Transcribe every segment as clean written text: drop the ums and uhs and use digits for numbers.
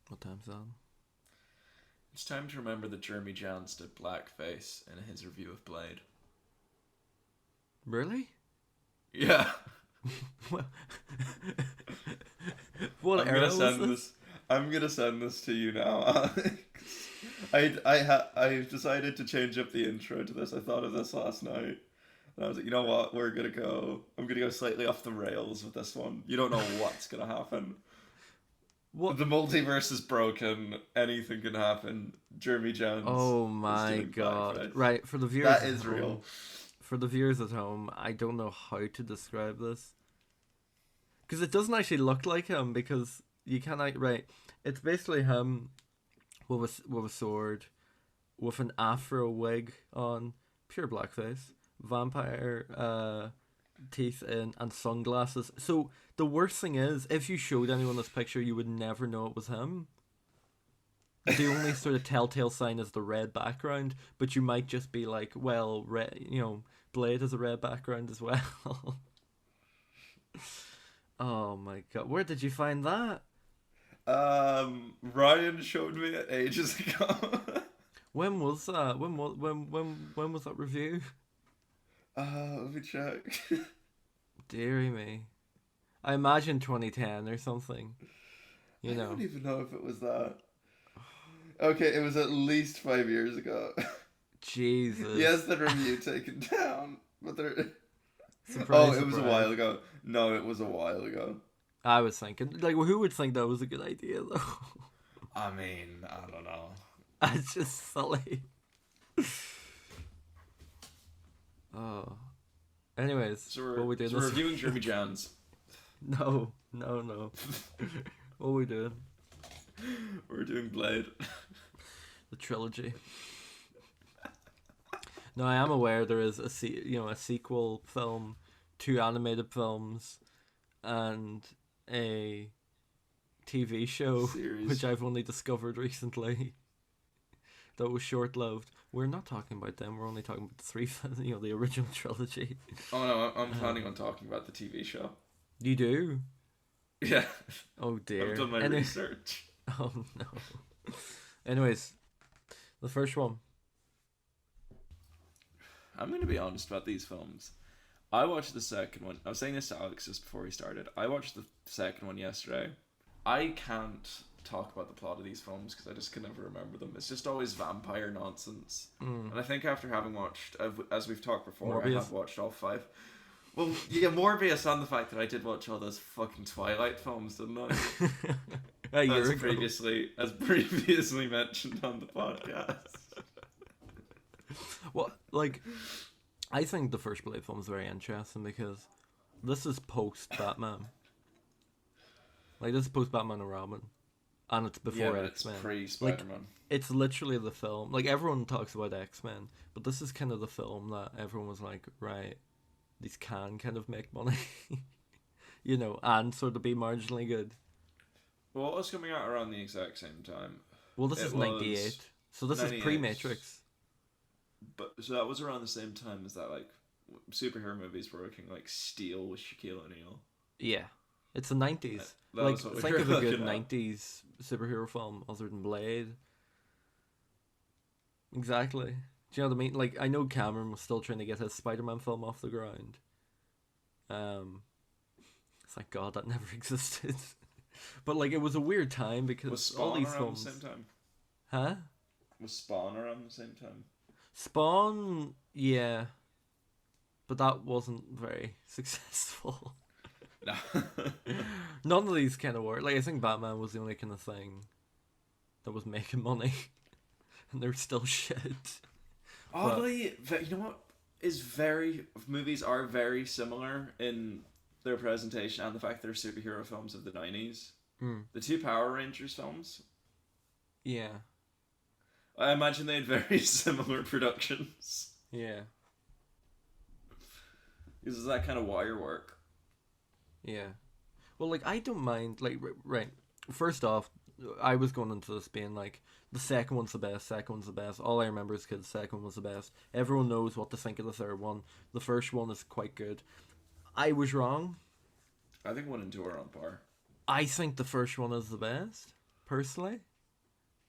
What time's that? It's time to remember that Jeremy Jahns did blackface in his review of Blade. Really? Yeah. What what I'm era gonna was send this? this. I'm gonna send this to you now, Alex. I've decided to change up the intro to this. I thought of this last night, and I was like, you know what? We're gonna go. I'm gonna go slightly off the rails with this one. You don't know what's gonna happen. What? The multiverse is broken. Anything can happen. Jeremy Jones Oh is my doing god! blackface. Right, for the viewers That at is home, real. I don't know how to describe this because it doesn't actually look like him because you cannot. Right, it's basically him with a sword, with an afro wig on, pure blackface, vampire teeth in, and sunglasses. So the worst thing is, if you showed anyone this picture, you would never know it was him. The only sort of telltale sign is the red background, but you might just be like, well, red, Blade has a red background as well. Oh my god, where did you find that? Ryan showed me it ages ago. When was that? When was that review? Let me check. Deary me. I imagine 2010 or something. I You don't know. even know if it was that. Okay, it was at least 5 years ago. Jesus. Yes, the review taken down, but there. Oh, Surprise, it was a surprise. while ago. No, it was a while ago. I was thinking, like, who would think that was a good idea, though? I mean, I don't know. It's just silly. Oh. Anyways, So what we're we doing so we're this reviewing week? Jeremy Jahns. No, no, no. What we doing? We're doing Blade. The trilogy. No, I am aware there is a sequel film, two animated films, and a TV show, which Series. I've only discovered recently. That was short lived. We're not talking about them. We're only talking about the three, the original trilogy. Oh no, I'm planning Um, on talking about the TV show. you do? Yeah, Oh I've dear. done my research. Oh no. Anyways, the first one. I'm going to be honest about these films. I watched the second one. I was saying this to Alex just before we started. I watched the second one yesterday. I can't talk about the plot of these films because I just can never remember them. It's just always vampire nonsense. Mm. And I think after having watched, as we've talked before, I Morbius. have watched all five. Well, you get Morbius on the fact that I did watch all those fucking Twilight films, didn't I? A year As ago. previously mentioned on the podcast. Well, like, I think the first Blade film is very interesting because this is post Batman. Like, this is post Batman and Robin, and it's Yeah, before but it's X Men. pre Like, Spider Man. it's literally the film. Like, everyone talks about X Men, but this is kind of the film that everyone was like, right, these can kind of make money, and sort of be marginally good. Well, what was coming out around the exact same time? Well, this It is was 98, so this is 98. pre Matrix. But so that was around the same time as that, like, superhero movies were looking like Steel with Shaquille O'Neal. Yeah. It's the 90s. That Like, was what we think were of a good looking at. 90s superhero film other than Blade. Exactly. Do you know what I mean? Like, I know Cameron was still trying to get his Spider-Man film off the ground. Um, thank God that never existed. But, like, it was a weird time Was because all Spawn these around films... the same time? Huh? Was Spawn around the same time? Spawn, yeah. But that wasn't very successful. No. None of these kind of work. Like, I think Batman was the only kind of thing that was making money. And they're still shit. Oddly, you know what is movies are very similar in their presentation and the fact they're superhero films of the 90s. Mm. The two Power Rangers films, Yeah. I imagine they had very similar productions. Yeah. Because it's that kind of wire work. Yeah. Well, like, I don't mind, like, right. First off, I was going into this being like, the second one's the best. All I remember is because the second one was the best. Everyone knows what to think of the third one. The first one is quite good. I was wrong. I think 1 and 2 are on par. I think the first one is the best. personally.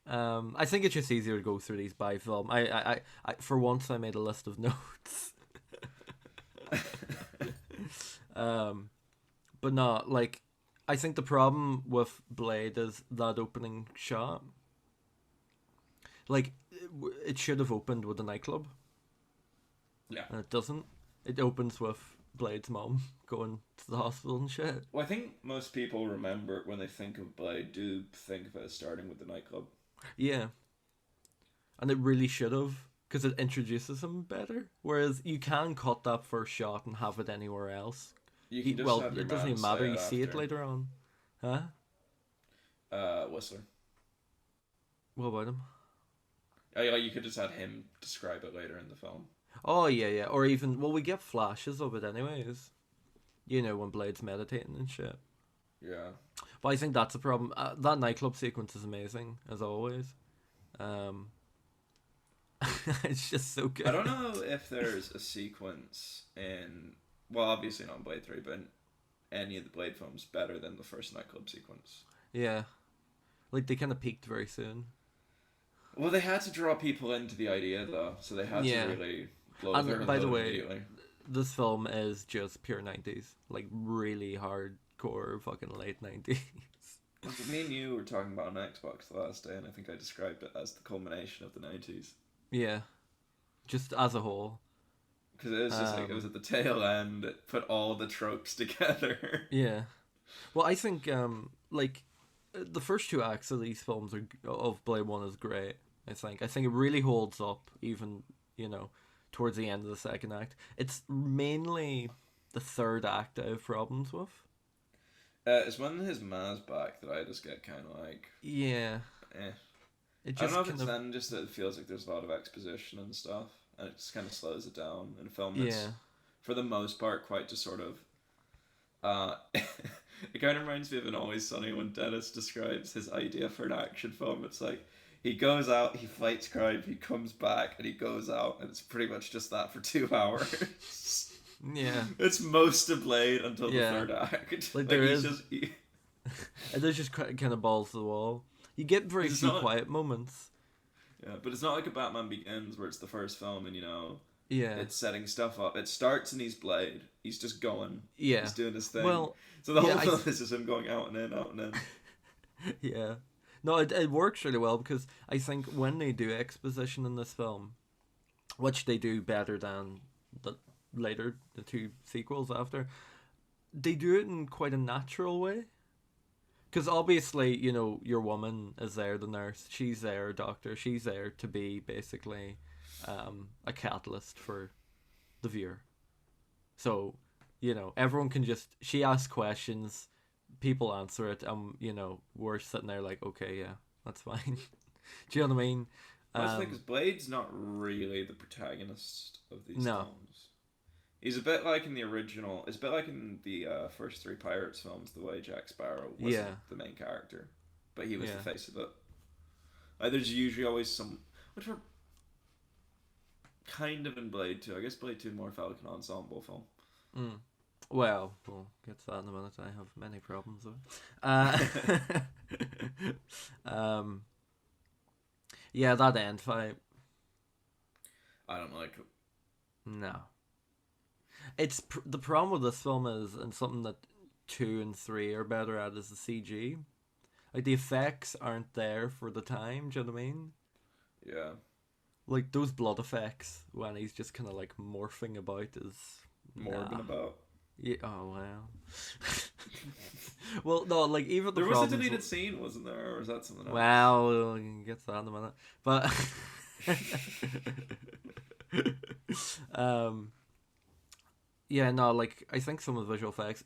I think it's just easier to go through these by film. I for once I made a list of notes. But no, like, I think the problem with Blade is that opening shot. Like, it should have opened with a nightclub, Yeah. and it doesn't. It opens with Blade's mom going to the hospital and shit. Well, I think most people remember when they think of Blade, do think of it as starting with the nightclub. Yeah, and it really should have, because it introduces him better. Whereas you can cut that first shot and have it anywhere else. You can just Well, have your it doesn't man even matter. say You it see it after. later on, huh? Whistler. What about him? You could just have him describe it later in the film. Oh yeah, yeah. Or even, well, we get flashes of it anyways. You know, when Blade's meditating and shit. Yeah. But I think that's a problem. That nightclub sequence is amazing as always. It's just so good. I don't know if there's a sequence in, well, obviously not in Blade 3, but in any of the Blade films better than the first nightclub sequence. Yeah, like they kind of peaked very soon. Well, they had to draw people into the idea though, so they had Yeah. to really blow And their by the load way, immediately. This film is just pure 90s, like really hardcore fucking late 90s. Me and you were talking about on Xbox the last day, and I think I described it as the culmination of the 90s. Yeah, just as a whole. Because it was just like, it was at the tail end, it put all the tropes together. Yeah. Well, I think like the first two acts of these films of Blade 1 is great. I think it really holds up, even, you know, towards the end of the second act. It's mainly the third act I have problems with. It's when his ma's back that I just get kind of like, Yeah. eh. It I don't just know if kind it's of, then just that it feels like there's a lot of exposition and stuff, and it just kind of slows it down in a film that's, yeah. for the most part, quite just sort of. It kind of reminds me of an Always Sunny when Dennis describes his idea for an action film. It's like he goes out, he fights crime, he comes back, and he goes out, and it's pretty much just that for 2 hours. Yeah. It's most of Blade until Yeah. the third act. Like, there he's is- just, It is just kind of balls to the wall. You get very It's few not- quiet moments. yeah, but it's not like a Batman Begins where it's the first film and, you know, Yeah. it's setting stuff up. It starts and he's Blade. He's just going. Yeah. He's doing his thing. Well, so the yeah, whole I film is just him going out and in, out and in. yeah. No, it works really well because I think when they do exposition in this film, which they do better than the two sequels after, they do it in quite a natural way. Because obviously, you know, your woman is there, the nurse, she's there, doctor, she's there to be basically a catalyst for the viewer. So, you know, everyone can she asks questions, people answer it, and, you know, we're sitting there like, okay, yeah, that's fine. Do you know what I mean? That's the thing, because Blade's not really the protagonist of these No. films. He's a bit like in the original. It's a bit like in the first three Pirates films, the way Jack Sparrow wasn't the main character, but he was the face of it. Like, there's usually always some, which were kind of in Blade 2. I guess Blade 2 more felt like an ensemble film. Mm. Well, we'll get to that in a minute. I have many problems with it. Yeah, that end fight. I don't like it. No. It's the problem with this film is, and something that 2 and 3 are better at, is the CG. Like, the effects aren't there for the time. Do you know what I mean? Yeah. Like, those blood effects when he's just kind of like morphing about is Morbin about. Yeah. Oh wow. Well, no, like even the There was a problems deleted scene, wasn't there, or was that something else? Well, we'll get to that in a minute. But yeah, no, like I think some of the visual effects,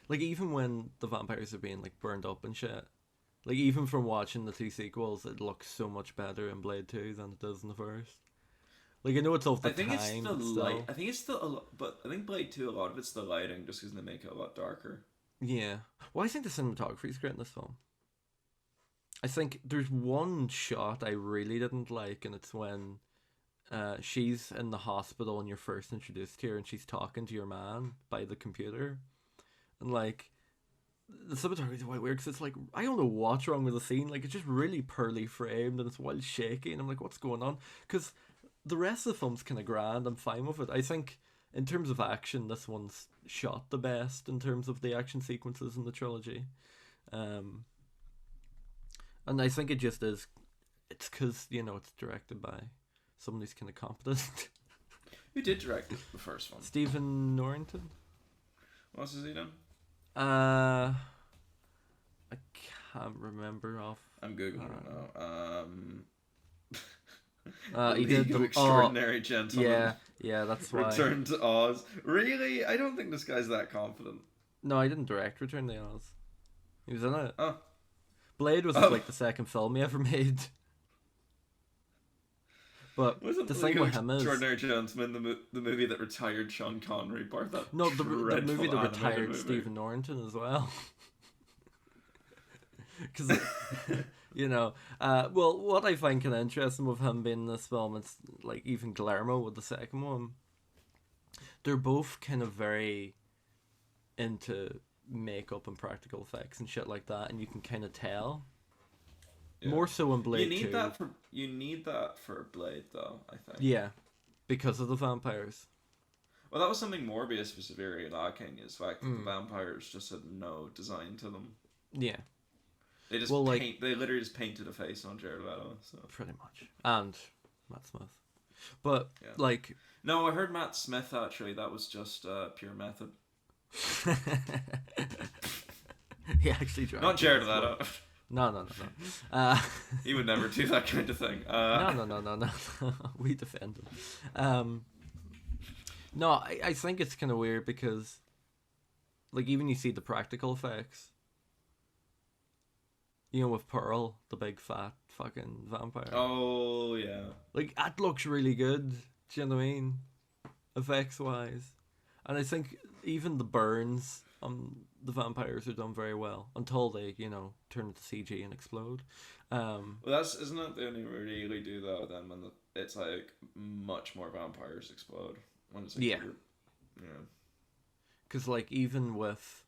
like even when the vampires are being like burned up and shit, like even from watching the two sequels, it looks so much better in Blade 2 than it does in the first. Like, I know it's of the I think time, it's the but light. still. I think it's still a lot, but I think Blade 2, a lot of it's the lighting, just because they make it a lot darker. Yeah. Well, I think the cinematography is great in this film. I think there's one shot I really didn't like, and it's when she's in the hospital and you're first introduced to her, and she's talking to your man by the computer. And, like, the cinematography is quite weird because it's like I don't know what's wrong with the scene. Like it's just really poorly framed and it's wild shaky, and I'm like, what's going on? Because the rest of the film's kind of grand. I'm fine with it. I think in terms of action, this one's shot the best in terms of the action sequences in the trilogy. And I think it just is. It's because it's directed by someone who's kind of competent. Who did direct the first one? Stephen Norrington. What else has he done? I can't remember off. I'm googling it now. He did League of the Extraordinary Gentlemen. Yeah, that's why. Return to Oz. Really? I don't think this guy's that confident. No, I didn't direct Return to Oz. He was in it. Oh. Blade was like the second film he ever made. But Wasn't the League thing of with him is Extraordinary Gentlemen the movie that retired Sean Connery, part that the movie that dreadful retired movie. Stephen Norrington as well. Because well, what I find kind of interesting with him being in this film, it's like even Guillermo with the second one. They're both kind of very into makeup and practical effects and shit like that, and you can kind of tell. Yeah. More so in Blade 2. You need that for Blade, though, I think. Yeah, because of the vampires. Well, that was something Morbius was severely lacking, is the fact that the vampires just had no design to them. Yeah. They just they literally just painted a face on Jared Leto. So. Pretty much. And Matt Smith. But, like... No, I heard Matt Smith, actually. That was just pure method. He actually tried. Not Jared Leto. No. He would never do that kind of thing. No. We defend him. No, I think it's kind of weird because, like, even you see the practical effects. With Pearl, the big fat fucking vampire. Oh, yeah. Like, that looks really good. Do you know what I mean? Effects-wise. And I think even the burns on the vampires are done very well. Until they, turn into CG and explode. Well, isn't that they only really do that then when it's like much more vampires explode? When it's like yeah. Because, like, even with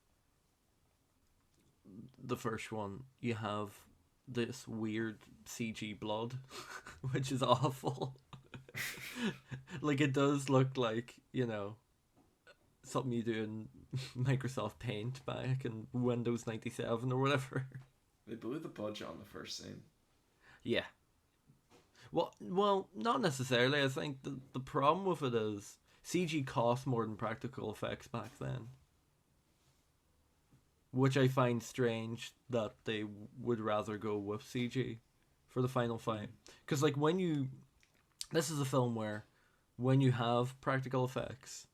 the first one, you have this weird CG blood, which is awful. Like, it does look like, something you do in Microsoft Paint back in Windows 97 or whatever. They blew the budget on the first scene. Yeah. Well, not necessarily. I think the problem with it is CG cost more than practical effects back then. Which I find strange that they would rather go with CG for the final fight. Because, like, this is a film where when you have practical effects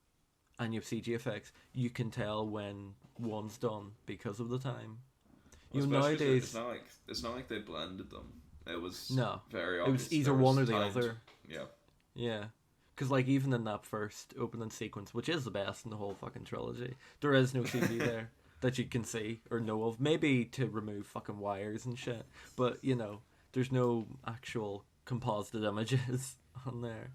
and you have CG effects, you can tell when one's done because of the time. Well, nowadays, it's not like they blended them. It was very obvious. It was either one or the other. Yeah. Yeah. Because, like, even in that first opening sequence, which is the best in the whole fucking trilogy, there is no CG there that you can see or know of. Maybe to remove fucking wires and shit. But, there's no actual composited images on there.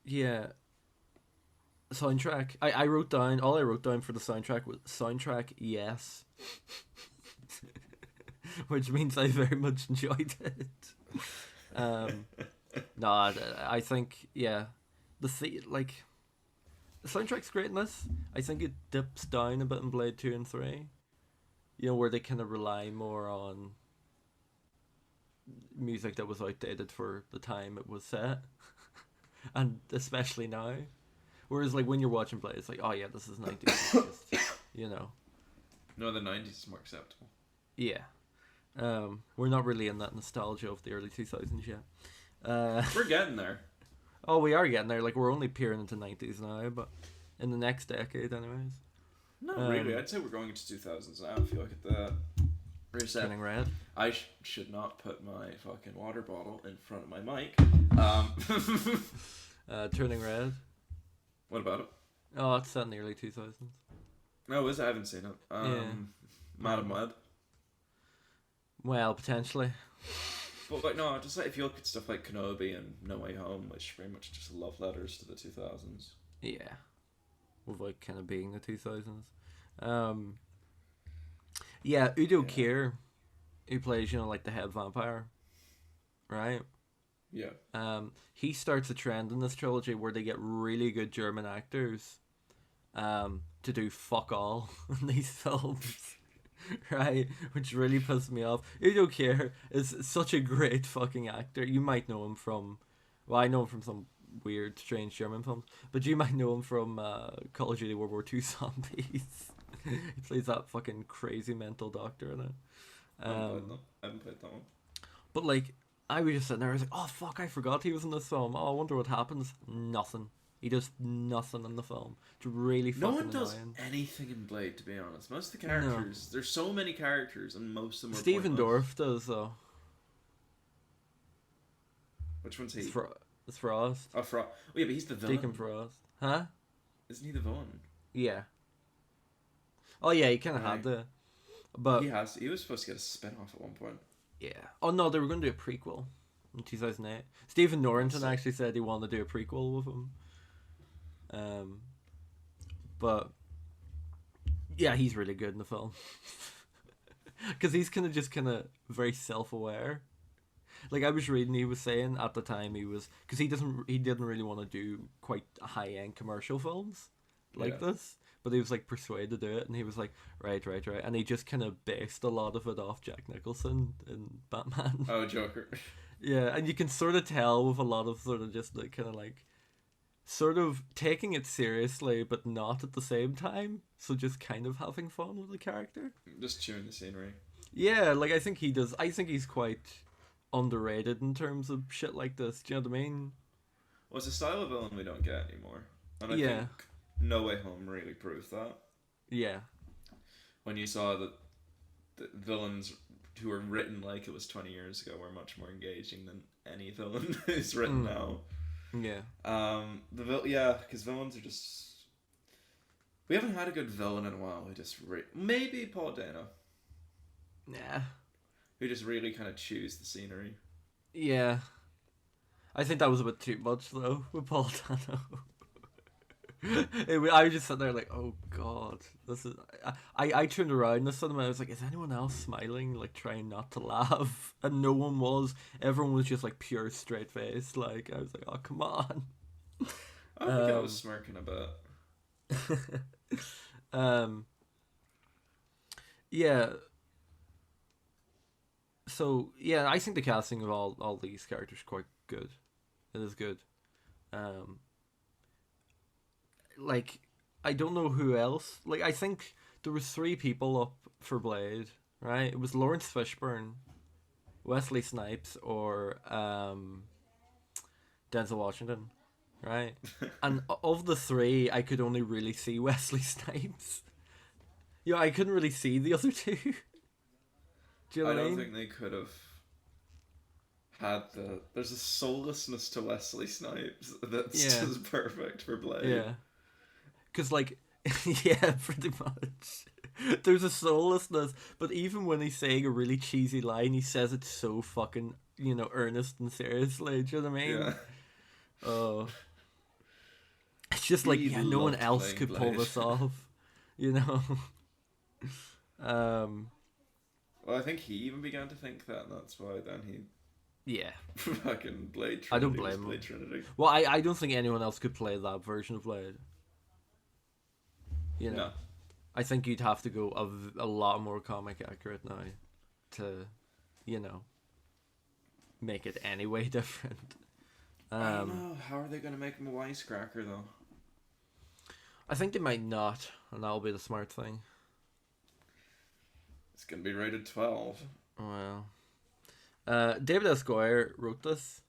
Yeah. Soundtrack. All I wrote down for the soundtrack was soundtrack, yes. Which means I very much enjoyed it. No, I think, the soundtrack's great in this. I think it dips down a bit in Blade 2 and 3. Where they kind of rely more on music that was outdated for the time it was set. And especially now. Whereas, like, when you're watching Blade, it's like, oh yeah, this is 90s. No, the 90s is more acceptable. Yeah. We're not really in that nostalgia of the early 2000s yet. We're getting there. Oh, we are getting there. Like, we're only peering into 90s now, but in the next decade, anyways. Not really. I'd say we're going into 2000s now. If you look at the reset. Turning red. I should not put my fucking water bottle in front of my mic. Turning red. What about it? Oh, it's set in the early 2000s. No, is it? I haven't seen it. Madam Web. Well, potentially. But like, no, just like if you look at stuff like Kenobi and No Way Home, which are pretty much just love letters to the 2000s. Yeah. with like kind of being the 2000s. Um, yeah, Udo Yeah. Kier, who plays like the head vampire, right? Yeah. He starts a trend in this trilogy where they get really good German actors to do fuck all in these films. Right, which really pissed me off. Udo Kier is such a great fucking actor. You might know him from, well, I know him from some weird, strange German films, but you might know him from Call of Duty World War II Zombies. He plays that fucking crazy mental doctor in it. I haven't played Um, that. I haven't played that one. but like, I was just sitting there. I was like, oh fuck, I forgot he was in this film. Oh, I wonder what happens. Nothing. He does nothing in the film. It's really No fucking one does annoying. anything in Blade, to be honest. Most of the No. characters, there's so many characters, and most of them are Stephen pointless. Dorff does though. Which one's It's he? it's Frost. Oh, Frost. Oh, yeah, but he's the villain. Deacon Frost. Huh? Isn't he the villain? Yeah. Oh yeah, he kind of Right. had the, but He was supposed to get a spin off at one point. yeah. Oh no, they were going to do a prequel in 2008. Stephen Norrington That's it. actually said he wanted to do a prequel with him. But yeah, he's really good in the film because he's kind of very self-aware. Like I was reading, he was saying at the time because he didn't really want to do quite high-end commercial films like Yeah. this, but he was like persuaded to do it, and he was like, right, and he just kind of based a lot of it off Jack Nicholson in Batman. Oh, Joker. Yeah, and you can sort of tell with a lot of sort of just like kind of like sort of taking it seriously but not at the same time, so just kind of having fun with the character. Just chewing the scenery. Yeah, like I think he does. I think he's quite underrated in terms of shit like this. Do you know what I mean? Well, it's a style of villain we don't get anymore. And I Yeah. think No Way Home really proved that. Yeah. When you saw that the villains who were written like it was 20 years ago were much more engaging than any villain who's written now. Yeah. Because villains are just. We haven't had a good villain in a while who just. Maybe Paul Dano. Nah. Who just really kind of chews the scenery. Yeah. I think that was a bit too much though with Paul Dano. I was just sitting there like, oh god, this is. I turned around this cinema. I was like, is anyone else smiling, like trying not to laugh? And no one was. Everyone was just like pure straight face. Like I was like, oh come on. I think I was smirking a bit. Yeah. So yeah, I think the casting of all these characters is quite good. It is good. Like I don't know who else. Like I think there was 3 people up for Blade, right? It was Lawrence Fishburne, Wesley Snipes, or Denzel Washington, right? And of the 3, I could only really see Wesley Snipes. Yeah, I couldn't really see the other 2. Do you know I what I don't mean? think they could have had the. There's a soullessness to Wesley Snipes that's Yeah. just perfect for Blade. Yeah. Because, like, yeah, pretty much. There's a soullessness, but even when he's saying a really cheesy line, he says it so fucking, earnest and seriously. Do you know what I mean? Yeah. Oh. It's just like, He yeah, no one loved else playing could pull Blade. this off. You know? Well, I think he even began to think that, and that's why then he Yeah. fucking Blade Trinity. I don't was blame him. Blade Trinity. Well, I don't think anyone else could play that version of Blade. No. I think you'd have to go a lot more comic accurate now to, make it any way different. I don't know. How are they going to make him a wisecracker, though? I think they might not, and that'll be the smart thing. It's going to be rated 12. Well, David S. Goyer wrote this.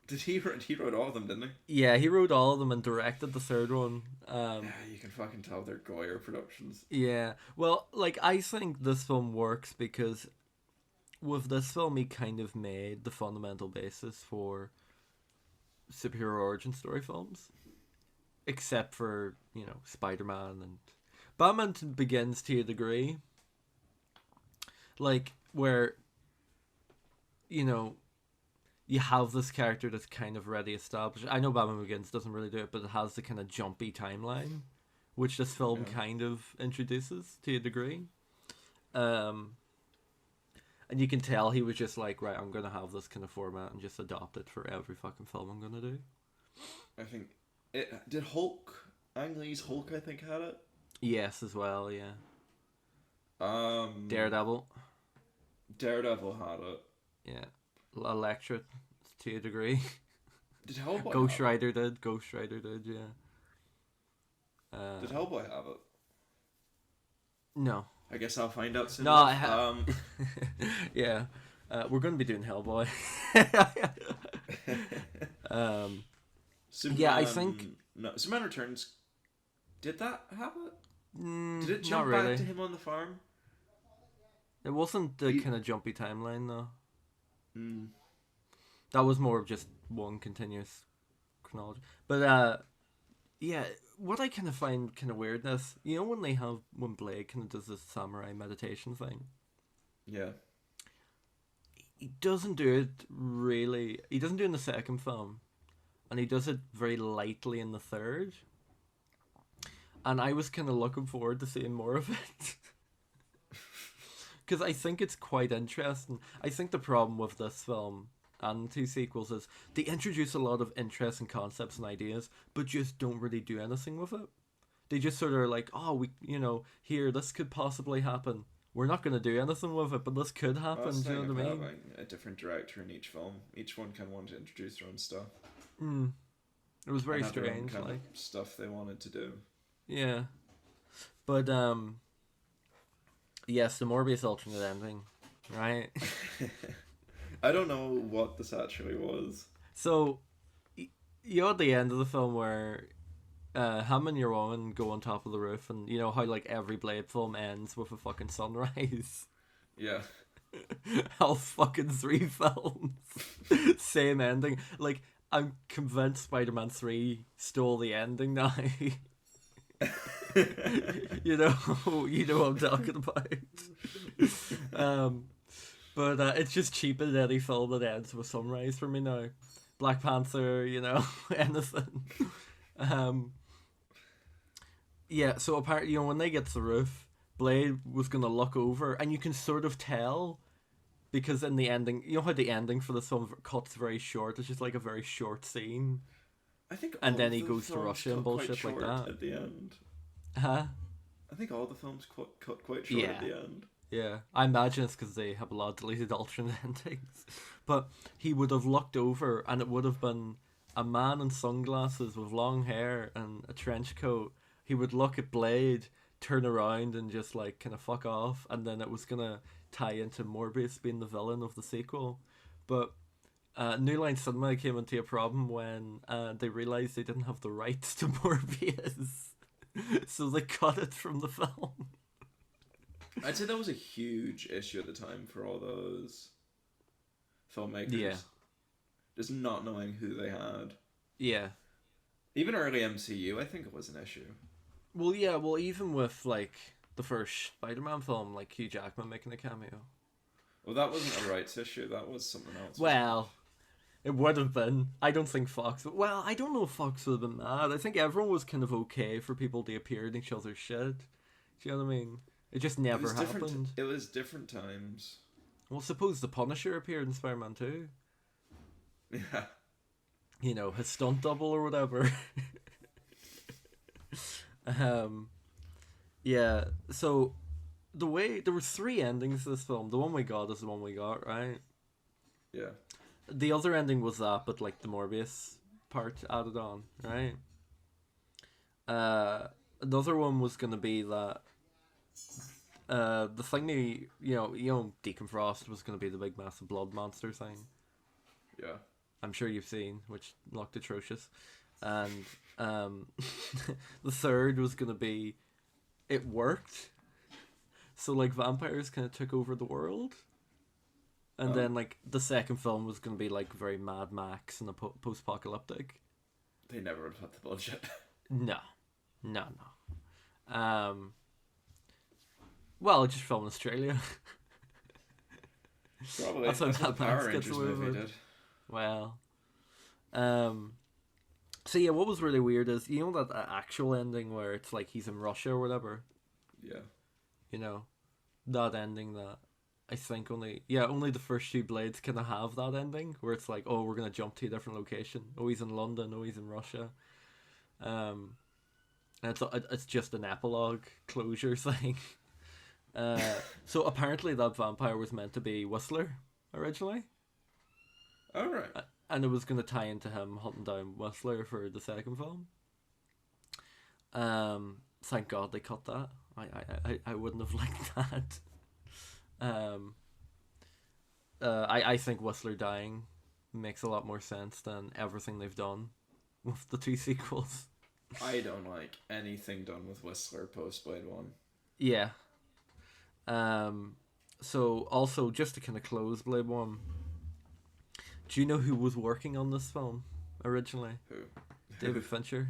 He wrote all of them, didn't he? Yeah, he wrote all of them and directed the 3rd one. Yeah, you can fucking tell they're Goyer productions. Yeah, well, like, I think this film works because with this film, he kind of made the fundamental basis for superhero origin story films. Except for, Spider-Man and Batman Begins to a degree. Like, where, you have this character that's kind of already established. I know Batman Begins doesn't really do it, but it has the kind of jumpy timeline, which this film Yeah. kind of introduces to a degree. Um, and you can tell he was just like, right, I'm gonna have this kind of format and just adopt it for every fucking film I'm gonna do. I think it did Hulk. Ang Lee's Hulk, I think, had it. Yes, as well, yeah. Um, Daredevil, Daredevil had it. yeah. Elektra, to a degree. Did Hellboy Ghost have Rider did. Ghost Rider did, yeah. it? Did Hellboy have it? No. I guess I'll find out soon. No, I have. Yeah. We're going to be doing Hellboy. Superman, yeah, I think. no. Superman Returns. Did that have it? Did it Not jump really. back to him on the farm? It wasn't the kind of jumpy timeline, though. Mm. That was more of just one continuous chronology. But, yeah, what I kind of find kind of weirdness, you know, when Blade kind of does this samurai meditation thing, Yeah. he doesn't do it really. He doesn't do it in the second film, and he does it very lightly in the third. And I was kind of looking forward to seeing more of it. Because I think it's quite interesting. I think the problem with this film and the two sequels is they introduce a lot of interesting concepts and ideas, but just don't really do anything with it. They just sort of are like, oh, here, this could possibly happen. We're not going to do anything with it, but this could happen. That's Do you know what I mean? having a different director in each film. Each one kind of wanted to introduce their own stuff. It was very and have their own strange. kind Like, of stuff they wanted to do. yeah. But, yes, the Morbius alternate ending, right? I don't know what this actually was. So, you're at the end of the film where him and your woman go on top of the roof, and you know how like every Blade film ends with a fucking sunrise. Yeah. All fucking 3 films, same ending. Like, I'm convinced Spider-Man 3 stole the ending now. you know what I'm talking about. But it's just cheaper than any film that ends with sunrise for me now. Black Panther, anything. Yeah, so apparently, when they get to the roof, Blade was gonna look over, and you can sort of tell, because in the ending, you know how the ending for this film cuts very short. It's just like a very short scene, I think and all then of he the goes to films Russia and cut quite bullshit like short that. at the end. Huh? I think all the films cut quite short at the end. Yeah, I imagine it's because they have a lot of deleted alternate endings. But he would have looked over, and it would have been a man in sunglasses with long hair and a trench coat. He would look at Blade, turn around, and just like kind of fuck off, and then it was gonna tie into Morbius being the villain of the sequel. But New Line Cinema came into a problem when they realized they didn't have the rights to Morbius, so they cut it from the film. I'd say that was a huge issue at the time for all those filmmakers. Yeah. Just not knowing who they had. Yeah. Even early MCU, I think it was an issue. Well, yeah, even with, like, the first Spider-Man film, like, Hugh Jackman making a cameo. Well, that wasn't a rights issue, that was something else. Well, it would have been. I don't think Fox... Well, I don't know if Fox would have been mad. I think everyone was kind of okay for people to appear in each other's shit. Do you know what I mean? It just never happened. It was different times. Well, suppose the Punisher appeared in Spider-Man 2. Yeah. His stunt double or whatever. Yeah, so there were 3 endings to this film. The one we got is the one we got, right? Yeah. The other ending was that, but like the Morbius part added on, right? Another one was gonna be that the thing Deacon Frost was gonna be the big massive blood monster thing. Yeah. I'm sure you've seen, which looked atrocious. And the third was gonna be, it worked. So like vampires kind of took over the world. And then like the second film was gonna be like very Mad Max and a post-apocalyptic. They never would have had the bullshit. No. Well, it just filmed in Australia. Probably. That's how That's what Mad the Max Power gets Rangers away with movie it. did. Well, um, so yeah, what was really weird is that actual ending where it's like he's in Russia or whatever. Yeah. You know, that ending that I think only the first two Blades kind of have that ending where it's like, oh, we're gonna jump to a different location. Oh, he's in London. Oh, he's in Russia. Um, and it's just an epilogue closure thing. So apparently that vampire was meant to be Whistler originally, All right. and it was going to tie into him hunting down Whistler for the second film. Thank God they cut that. I wouldn't have liked that. Um, I think Whistler dying makes a lot more sense than everything they've done with the two sequels. I don't like anything done with Whistler post Blade 1. Yeah. So also just to kind of close Blade 1, do you know who was working on this film originally? Who? David Fincher.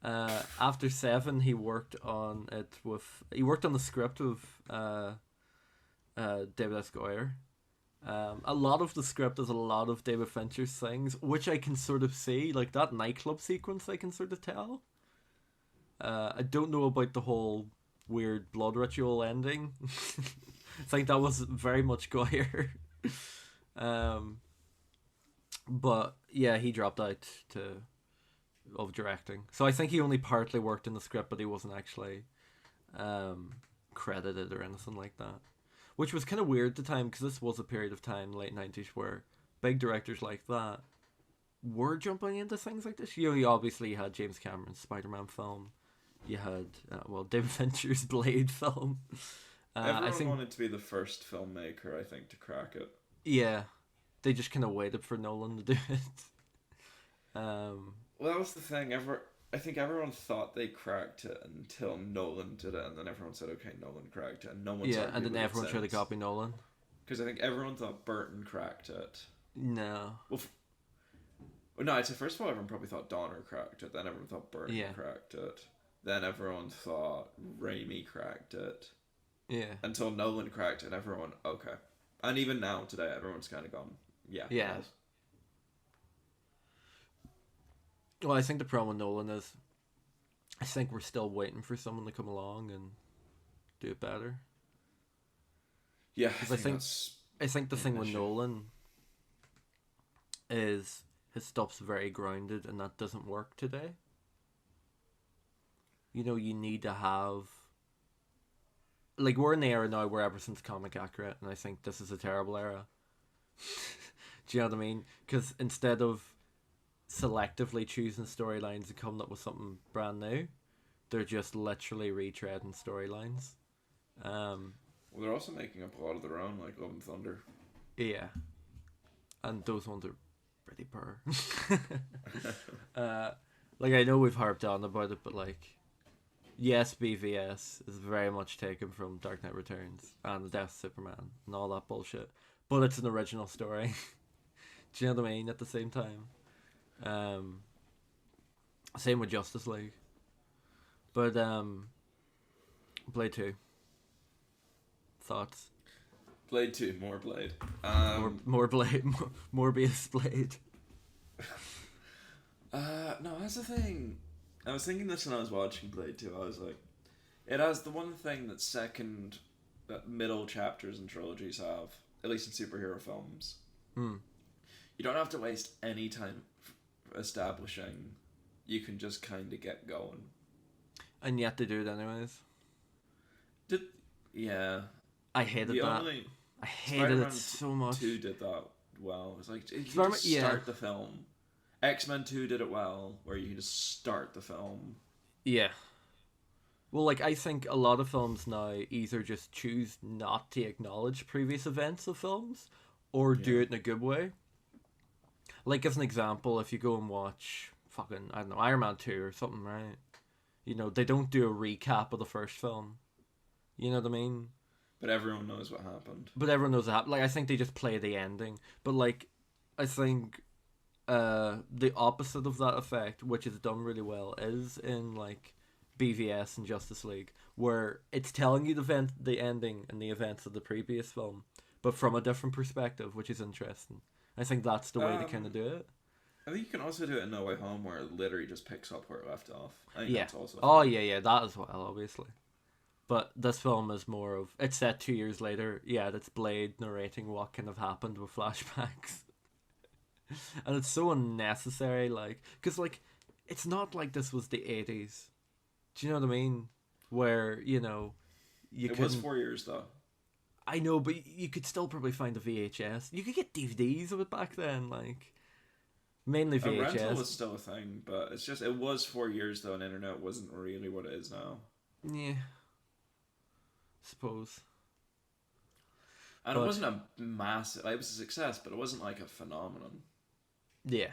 After Seven, he worked on the script with David S. Goyer. A lot of the script is a lot of David Fincher's things, which I can sort of see, like that nightclub sequence. I can sort of tell. I don't know about the whole weird blood ritual ending. I think that was very much Goyer. But yeah, he dropped out of directing. So I think he only partly worked in the script, but he wasn't actually credited or anything like that. Which was kind of weird at the time, because this was a period of time, late 90s, where big directors like that were jumping into things like this. You obviously had James Cameron's Spider-Man film. You had, David Fincher's Blade film. Everyone wanted to be the first filmmaker, I think, to crack it. Yeah. They just kind of waited for Nolan to do it. Well, that was the thing. I think everyone thought they cracked it until Nolan did it, and then everyone said, "Okay, Nolan cracked it," and no one. Yeah, and then everyone tried to copy Nolan. Because I think everyone thought Burton cracked it. No. Well, no, I'd say first of all, everyone probably thought Donner cracked it. Then everyone thought Burton cracked it. Then everyone thought Raimi cracked it. Yeah. Until Nolan cracked it, and everyone, okay. And even now, today, everyone's kind of gone, yeah. Yeah. Well, I think the problem with Nolan is, I think we're still waiting for someone to come along and do it better. Yeah, I think the thing with Nolan is his stuff's very grounded, and that doesn't work today. You need to have, like, we're in the era now where everything's comic accurate, and I think this is a terrible era. Do you know what I mean? Because instead of selectively choosing storylines and coming up with something brand new, they're just literally retreading storylines. Well, they're also making up a lot of their own, like Love and Thunder. Yeah. And those ones are pretty poor. Like, I know we've harped on about it, but like, yes, BVS is very much taken from Dark Knight Returns and The Death of Superman and all that bullshit, but it's an original story. Do you know what I mean? At the same time, same with Justice League, but Blade 2. Thoughts? Blade 2, more Blade. More Blade, Morbius Blade. No, that's the thing. I was thinking this when I was watching Blade 2. I was like, it has the one thing that middle chapters and trilogies have, at least in superhero films. You don't have to waste any time establishing. You can just kind of get going. And yet they do it anyways. Yeah. I hated that. I hated it so much. 2 did that well. It's like, you just start the film. X-Men 2 did it well, where you can just start the film. Yeah. Well, like, I think a lot of films now either just choose not to acknowledge previous events of films, or do it in a good way. Like, as an example, if you go and watch fucking, I don't know, Iron Man 2 or something, right? They don't do a recap of the first film. You know what I mean? But everyone knows what happened. Like, I think they just play the ending. But, like, I think the opposite of that effect, which is done really well, is in, like, BVS and Justice League, where it's telling you the ending and the events of the previous film, but from a different perspective, which is interesting. I think that's the way they kind Um, of do it. I think you can also do it in No Way Home, where it literally just picks up where it left off. I think Yeah. that's also Oh fun. yeah, yeah, that as well, obviously. But this film is more of it's set 2 years later. Yeah, that's Blade narrating what kind of happened with flashbacks, and it's so unnecessary. Like, because like, it's not like this was the 80s. Do you know what I mean? Where you It was couldn't. 4 years though. I know, but you could still probably find a VHS. You could get DVDs of it back then, like mainly A rental VHS. was still a thing, but it's just it was 4 years though, and internet wasn't really what it is now. Yeah, suppose. And it But wasn't a massive. It was a success, but it wasn't like a phenomenon. yeah.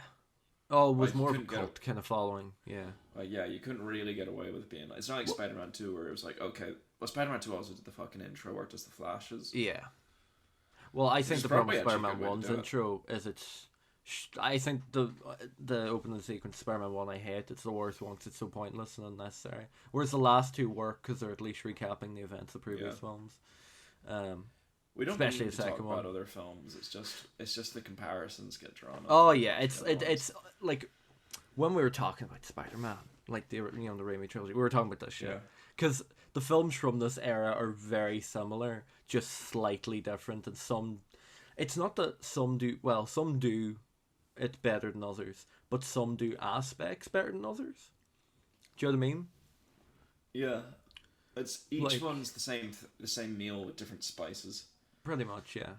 Oh, it was Like you more of a couldn't get. cult kind of following. Yeah. Yeah, you couldn't really get away with being. It's not like Well, Spider-Man 2, where it was like, okay, well, Spider-Man 2 also did the fucking intro where it does the flashes, yeah. Well, I which think is the problem probably with actually a Spider-Man good way to 1's do it. intro is it's. I think the opening sequence of Spider-Man 1 I hate. It's the worst one 'cause it's so pointless and unnecessary. Whereas the last two work because they're at least recapping the events of previous Yeah, films. Um, we don't Especially need the to talk second about one. other films. It's just the comparisons get drawn up Oh when we yeah, watch the other ones. it's like when we were talking about Spider-Man, like the the Raimi trilogy, we were talking about this Yeah, shit because the films from this era are very similar, just slightly different, and some. It's not that some do well, some do it better than others, but some do aspects better than others. Do you know what I mean? yeah. It's each Like one's the same meal with different spices. pretty much, yeah.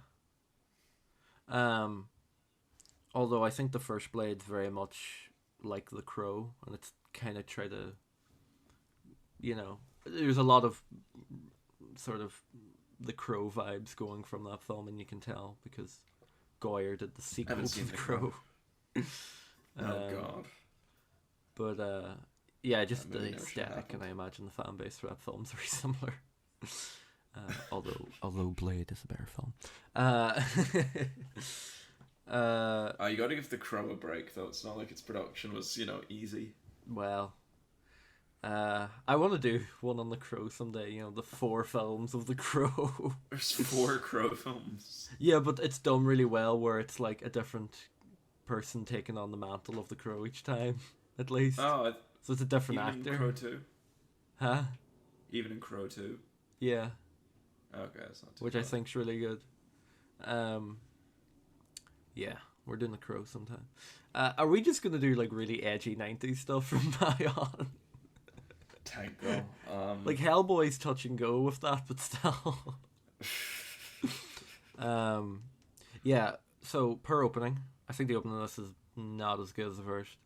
Um, Although I think the first Blade's very much like The Crow, and it's kind of try to, there's a lot of sort of The Crow vibes going from that film, and you can tell because Goyer did the I haven't sequel to seen The The Crow. Crow. Oh um, god, but yeah, that just the movie never should have aesthetic, and happened. I imagine the fan base for that film's very similar. Although Blade is a better film. You got to give The Crow a break though. It's not like its production was easy. Well, I want to do one on The Crow someday. The 4 films of The Crow. There's 4 Crow films. Yeah, but it's done really well, where it's like a different person taking on the mantle of The Crow each time, at least. Oh, So it's a different even in actor. Crow 2. Huh? Even in Crow 2. Yeah, Okay, that's not too which I bad. think's really good. Yeah, we're doing The Crow sometime. Are we just gonna do like really edgy '90s stuff from now on? Tango. Like Hellboy's touch and go with that, but still. um, yeah. So per opening, I think the opening of this is not as good as the first.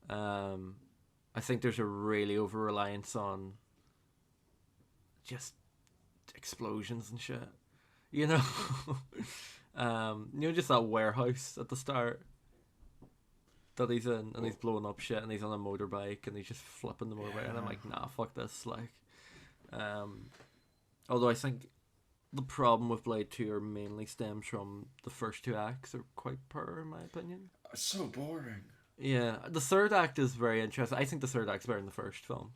I think there's a really over reliance on just explosions and shit. You know, just that warehouse at the start that he's in, and he's blowing up shit, and he's on a motorbike, and he's just flipping the motorbike, and I'm like, nah, fuck this, like. Although I think the problem with Blade 2 are mainly stems from the first 2 acts are quite poor, in my opinion. It's so boring. Yeah, the third act is very interesting. I think the third act's better than the first film.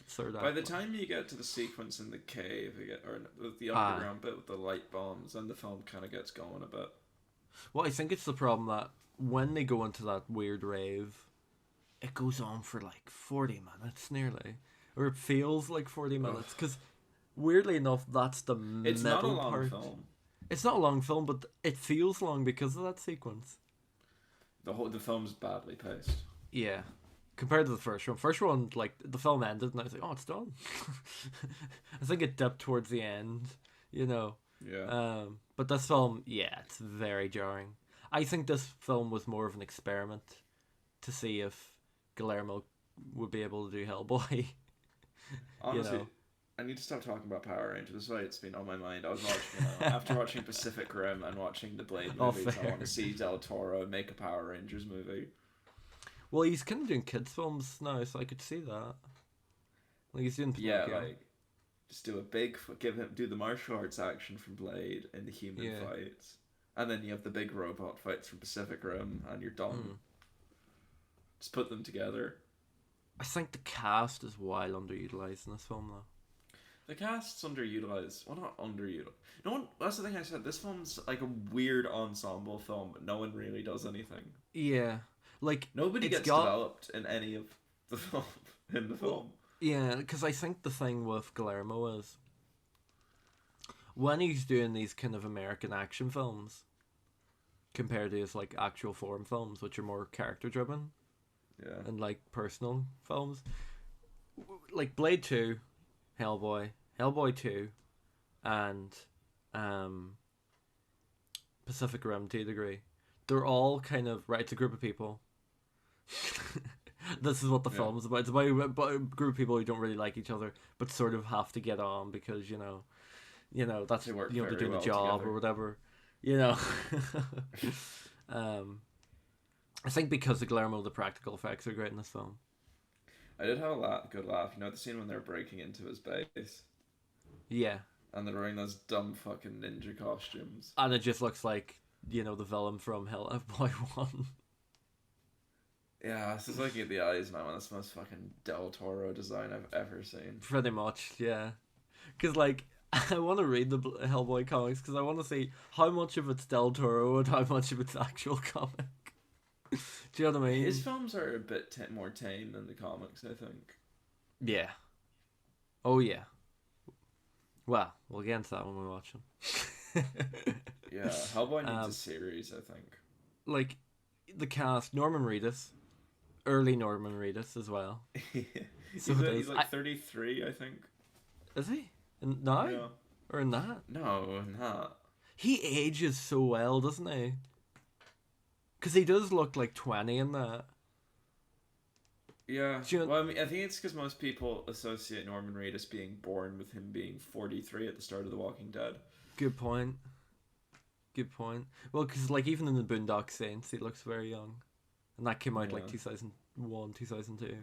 Third act. By the time you get to the sequence in the cave, or the underground bit with the light bombs, then the film kind of gets going a bit. Well, I think it's the problem that when they go into that weird rave, it goes on for like 40 minutes nearly. Or it feels like 40 minutes. Because weirdly enough, that's the It's middle not a long part. film. It's not a long film, but it feels long because of that sequence. The film's badly paced. Yeah. Compared to the first one. First one, like, the film ended and I was like, oh, it's done. I think it dipped towards the end, Yeah. But this film, yeah, it's very jarring. I think this film was more of an experiment to see if Guillermo would be able to do Hellboy. Honestly, know. I need to stop talking about Power Rangers. That's why it's been on my mind. I was watching after watching Pacific Rim and watching the Blade Oh, movies. I fair. want to see Del Toro make a Power Rangers movie. Well, he's kind of doing kids' films now, so I could see that. Like, he's doing Yeah, Pinocchio. like just do a do the martial arts action from Blade in the human Yeah. fights, and then you have the big robot fights from Pacific Rim, and you're done. Mm. Just put them together. I think the cast is well underutilized in this film, though. The cast's underutilized. Well, not underutilized. No one. That's the thing I said. This film's like a weird ensemble film, but no one really does anything. Yeah, like Nobody it's gets got developed in any of the film. In the film. well, yeah, because I think the thing with Guillermo is when he's doing these kind of American action films compared to his like actual foreign films, which are more character driven Yeah. and like personal films, like Blade 2, Hellboy, Hellboy 2, and Pacific Rim to a degree. They're all kind of right. It's a group of people. This is what the Yeah. film is about. It's about a group of people who don't really like each other, but sort of have to get on because that's They work they're very doing well the job together. or whatever. You know, I think because of Guillermo, the practical effects are great in this film. I did have a good laugh. You know the scene when they're breaking into his base Yeah, and they're wearing those dumb fucking ninja costumes. and it just looks like the villain from Hellboy 1. Yeah, this is like the eyes now, and that's the most fucking Del Toro design I've ever seen. Pretty much, yeah. Because like I want to read the Hellboy comics because I want to see how much of it's Del Toro and how much of it's actual comic. Do you know what I mean? His films are a bit more tame than the comics, I think. Yeah. Oh yeah. Well, we'll get into that when we watch them. Yeah, Hellboy needs a series, I think. Like the cast, Norman Reedus, early Norman Reedus as well. He's like 33, I think. Is he? Now? Yeah. Or in that? No, not. He ages so well, doesn't he? Because he does look like 20 in that. Yeah. Do you know- Well, I mean, I think it's because most people associate Norman Reedus being born with him being 43 at the start of The Walking Dead. Good point. Good point. Well, because like even in the Boondock Saints, he looks very young, and that came out like Yeah. 2001, 2002.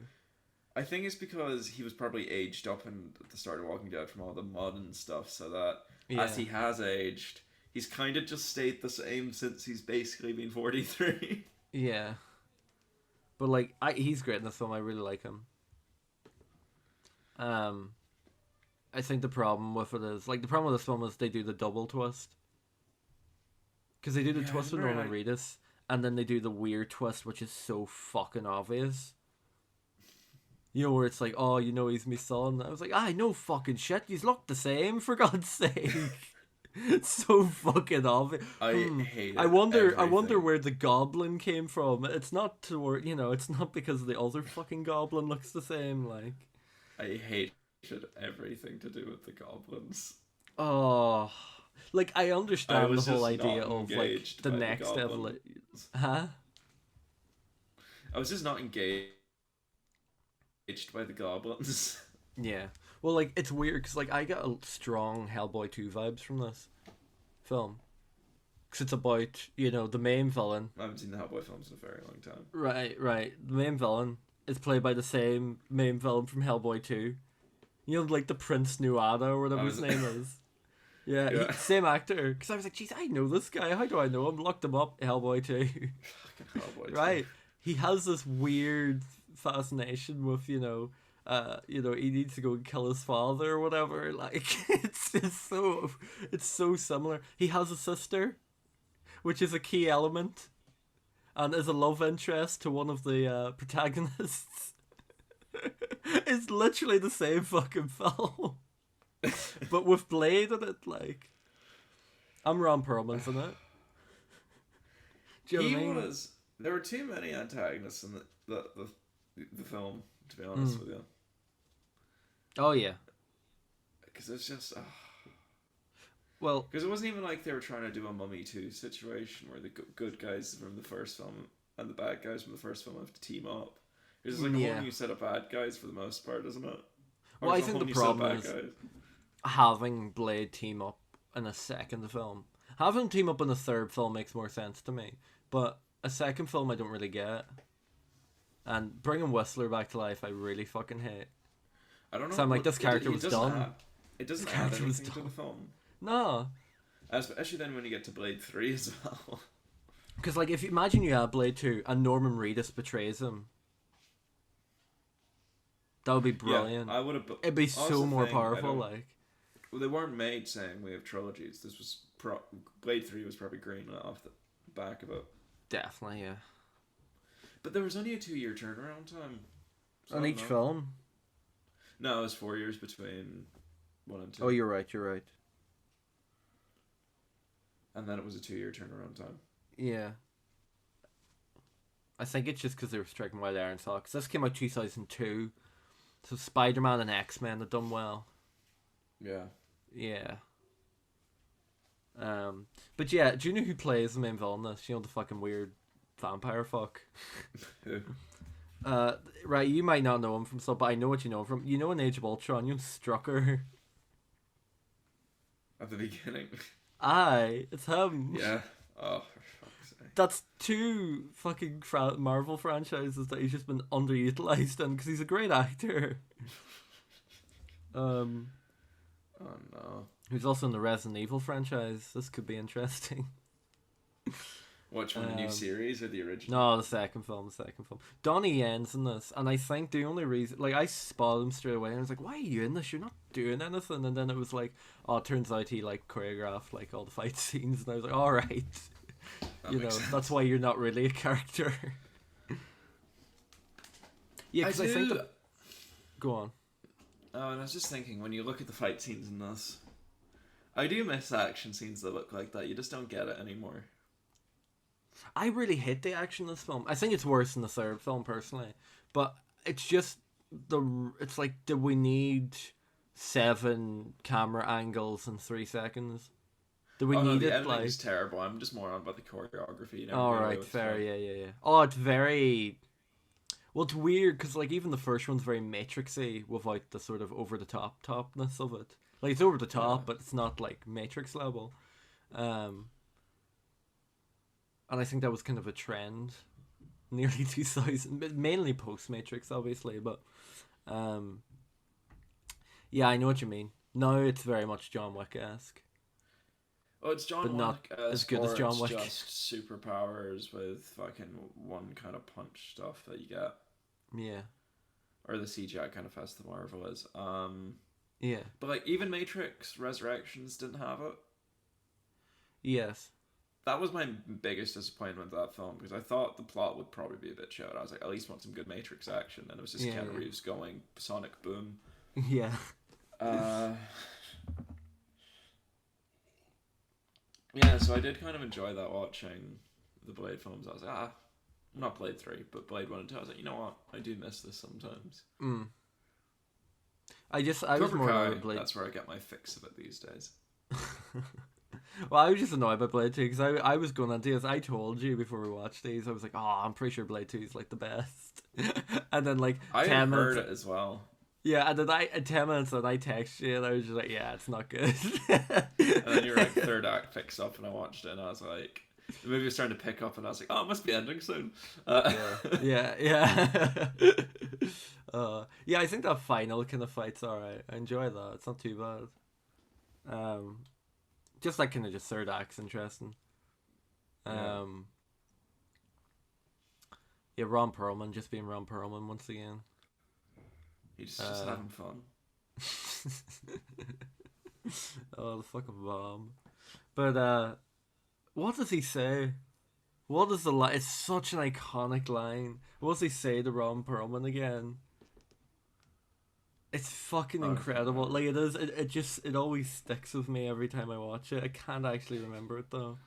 I think it's because he was probably aged up at the start of Walking Dead from all the mud and stuff, so that Yeah. as he has aged, he's kind of just stayed the same since he's basically been 43. Yeah. But like, he's great in this film. I really like him. I think the problem with it is the problem with this film is they do the double twist. Because they do the Yeah, twist with remember, Norman Reedus, and then they do the weird twist, which is so fucking obvious. Where it's like, oh, he's my son. I was like, no fucking shit. You look the same, for God's sake. It's so fucking obvious. I hate it. I wonder everything. where the goblin came from. It's not it's not because the other fucking goblin looks the same. Like, I hated everything to do with the goblins. oh, like I understand the was whole just idea not of like engaged the by the next goblins. evolution. Huh? I was just not engaged by the goblins. Yeah. Well, like it's weird because like I get a strong Hellboy 2 vibes from this film. Because it's about the main villain. I haven't seen the Hellboy films in a very long time. Right. The main villain is played by the same main villain from Hellboy 2. Like the Prince Nuada or whatever his name is. Yeah, Yeah. same actor. Because I was like, jeez, I know this guy. How do I know him? Looked him up. Hellboy 2. Fucking Hellboy. Right. He has this weird fascination with, he needs to go and kill his father or whatever. Like, it's so similar. He has a sister, which is a key element, and is a love interest to one of the protagonists. It's literally the same fucking film, but with Blade in it. Like, I'm Ron Perlman's in it. Do you know what I mean? There were too many antagonists in the film, to be honest with you. Oh yeah. Because it's just. Well, Because it wasn't even like they were trying to do a Mummy 2 situation where the good guys from the first film and the bad guys from the first film have to team up. There's like a Yeah. whole new set of bad guys for the most part, isn't it? Well, I is it a think whole the new set of problem bad is guys? having Blade team up in a second film. Having him team up in the third film makes more sense to me, but a second film I don't really get. And bringing Whistler back to life, I really fucking hate. I don't know. So I'm like, what- this character it was doesn't done. It doesn't This add character was anything to done. the film. No, Especially then when you get to Blade 3 as well. because like if you imagine you have Blade 2 and Norman Reedus betrays him, that would be brilliant. Yeah, I would have. It'd be so more powerful. Like, Well, they weren't made saying we have trilogies. This was Blade 3 was probably green off the back of it. Definitely, yeah. But there was only a 2-year turnaround time. So On each film? No, it was 4 years between 1 and 2. Oh, you're right. And then it was a 2-year turnaround time. Yeah. I think it's just because they were striking while Aaron saw. Because this came out 2002. So Spider-Man and X-Men have done well. Yeah. Yeah. But yeah, do you know who plays the main villain in this? You know, the fucking weird vampire fuck? Who? Right, you might not know him from stuff, but I know what you know him from. You know in Age of Ultron, you know Strucker? At the beginning. Aye, it's him. Yeah. Oh, for fuck's sake. That's 2 fucking Marvel franchises that he's just been underutilized in, because he's a great actor. Oh no. Who's also in the Resident Evil franchise. This could be interesting. Which one, the new series or the original? No, the second film. Donnie Yen's in this, and I think the only reason, like, I spotted him straight away, and I was like, why are you in this? You're not doing anything. And then it was like, oh, it turns out he, like, choreographed, like, all the fight scenes, and I was like, alright. You know, sense. that's why you're not really a character. Yeah, because I think that... Go on. Oh, and I was just thinking, when you look at the fight scenes in this, I do miss action scenes that look like that. You just don't get it anymore. I really hate the action in this film. I think it's worse than the third film, personally. But it's just it's like, do we need 7 camera angles in 3 seconds? Do we need the it? editing Like, is terrible. I'm just more on about the choreography. You know, all right, fair, yeah. Oh, it's very. Well, it's weird because, like, even the first one's very Matrixy without the sort of over the topness of it. Like, it's over the top, but it's not like Matrix level. And I think that was kind of a trend, nearly 2000, mainly post-Matrix, obviously, but yeah, I know what you mean. No, it's very much John Wick-esque. Oh, it's John Wick, not as good as John Wick. Just superpowers with fucking one kind of punch stuff that you get. Yeah. Or the CGI kind of fest the Marvel is. Yeah. But like even Matrix Resurrections didn't have it. Yes. That was my biggest disappointment with that film because I thought the plot would probably be a bit short. I was like, at least want some good Matrix action, and it was just Keanu Reeves going sonic boom. Yeah. Yeah, so I did kind of enjoy that watching the Blade films. I was like, not Blade 3, but Blade 1 and 2. I was like, you know what? I do miss this sometimes. I was more annoyed with Blade. That's where I get my fix of it these days. Well, I was just annoyed by Blade 2 because I was going on to this. I told you before we watched these, I was like, oh, I'm pretty sure Blade 2 is like the best. And then like I 10 heard minutes, it as well. Yeah, and then 10 minutes and I text you and I was just like, yeah, it's not good. And then your like third act picks up and I watched it and I was like, the movie was starting to pick up and I was like, oh, it must be ending soon. Yeah. Yeah, I think that final kind of fight's alright. I enjoy that. It's not too bad. Just like kind of just third act's interesting. Yeah, Ron Perlman just being Ron Perlman once again. He's just having fun. Oh, the fucking bomb. But what does he say? What is the line? It's such an iconic line. What does he say to Ron Perlman again? It's fucking incredible. Like, it is. It always sticks with me every time I watch it. I can't actually remember it though.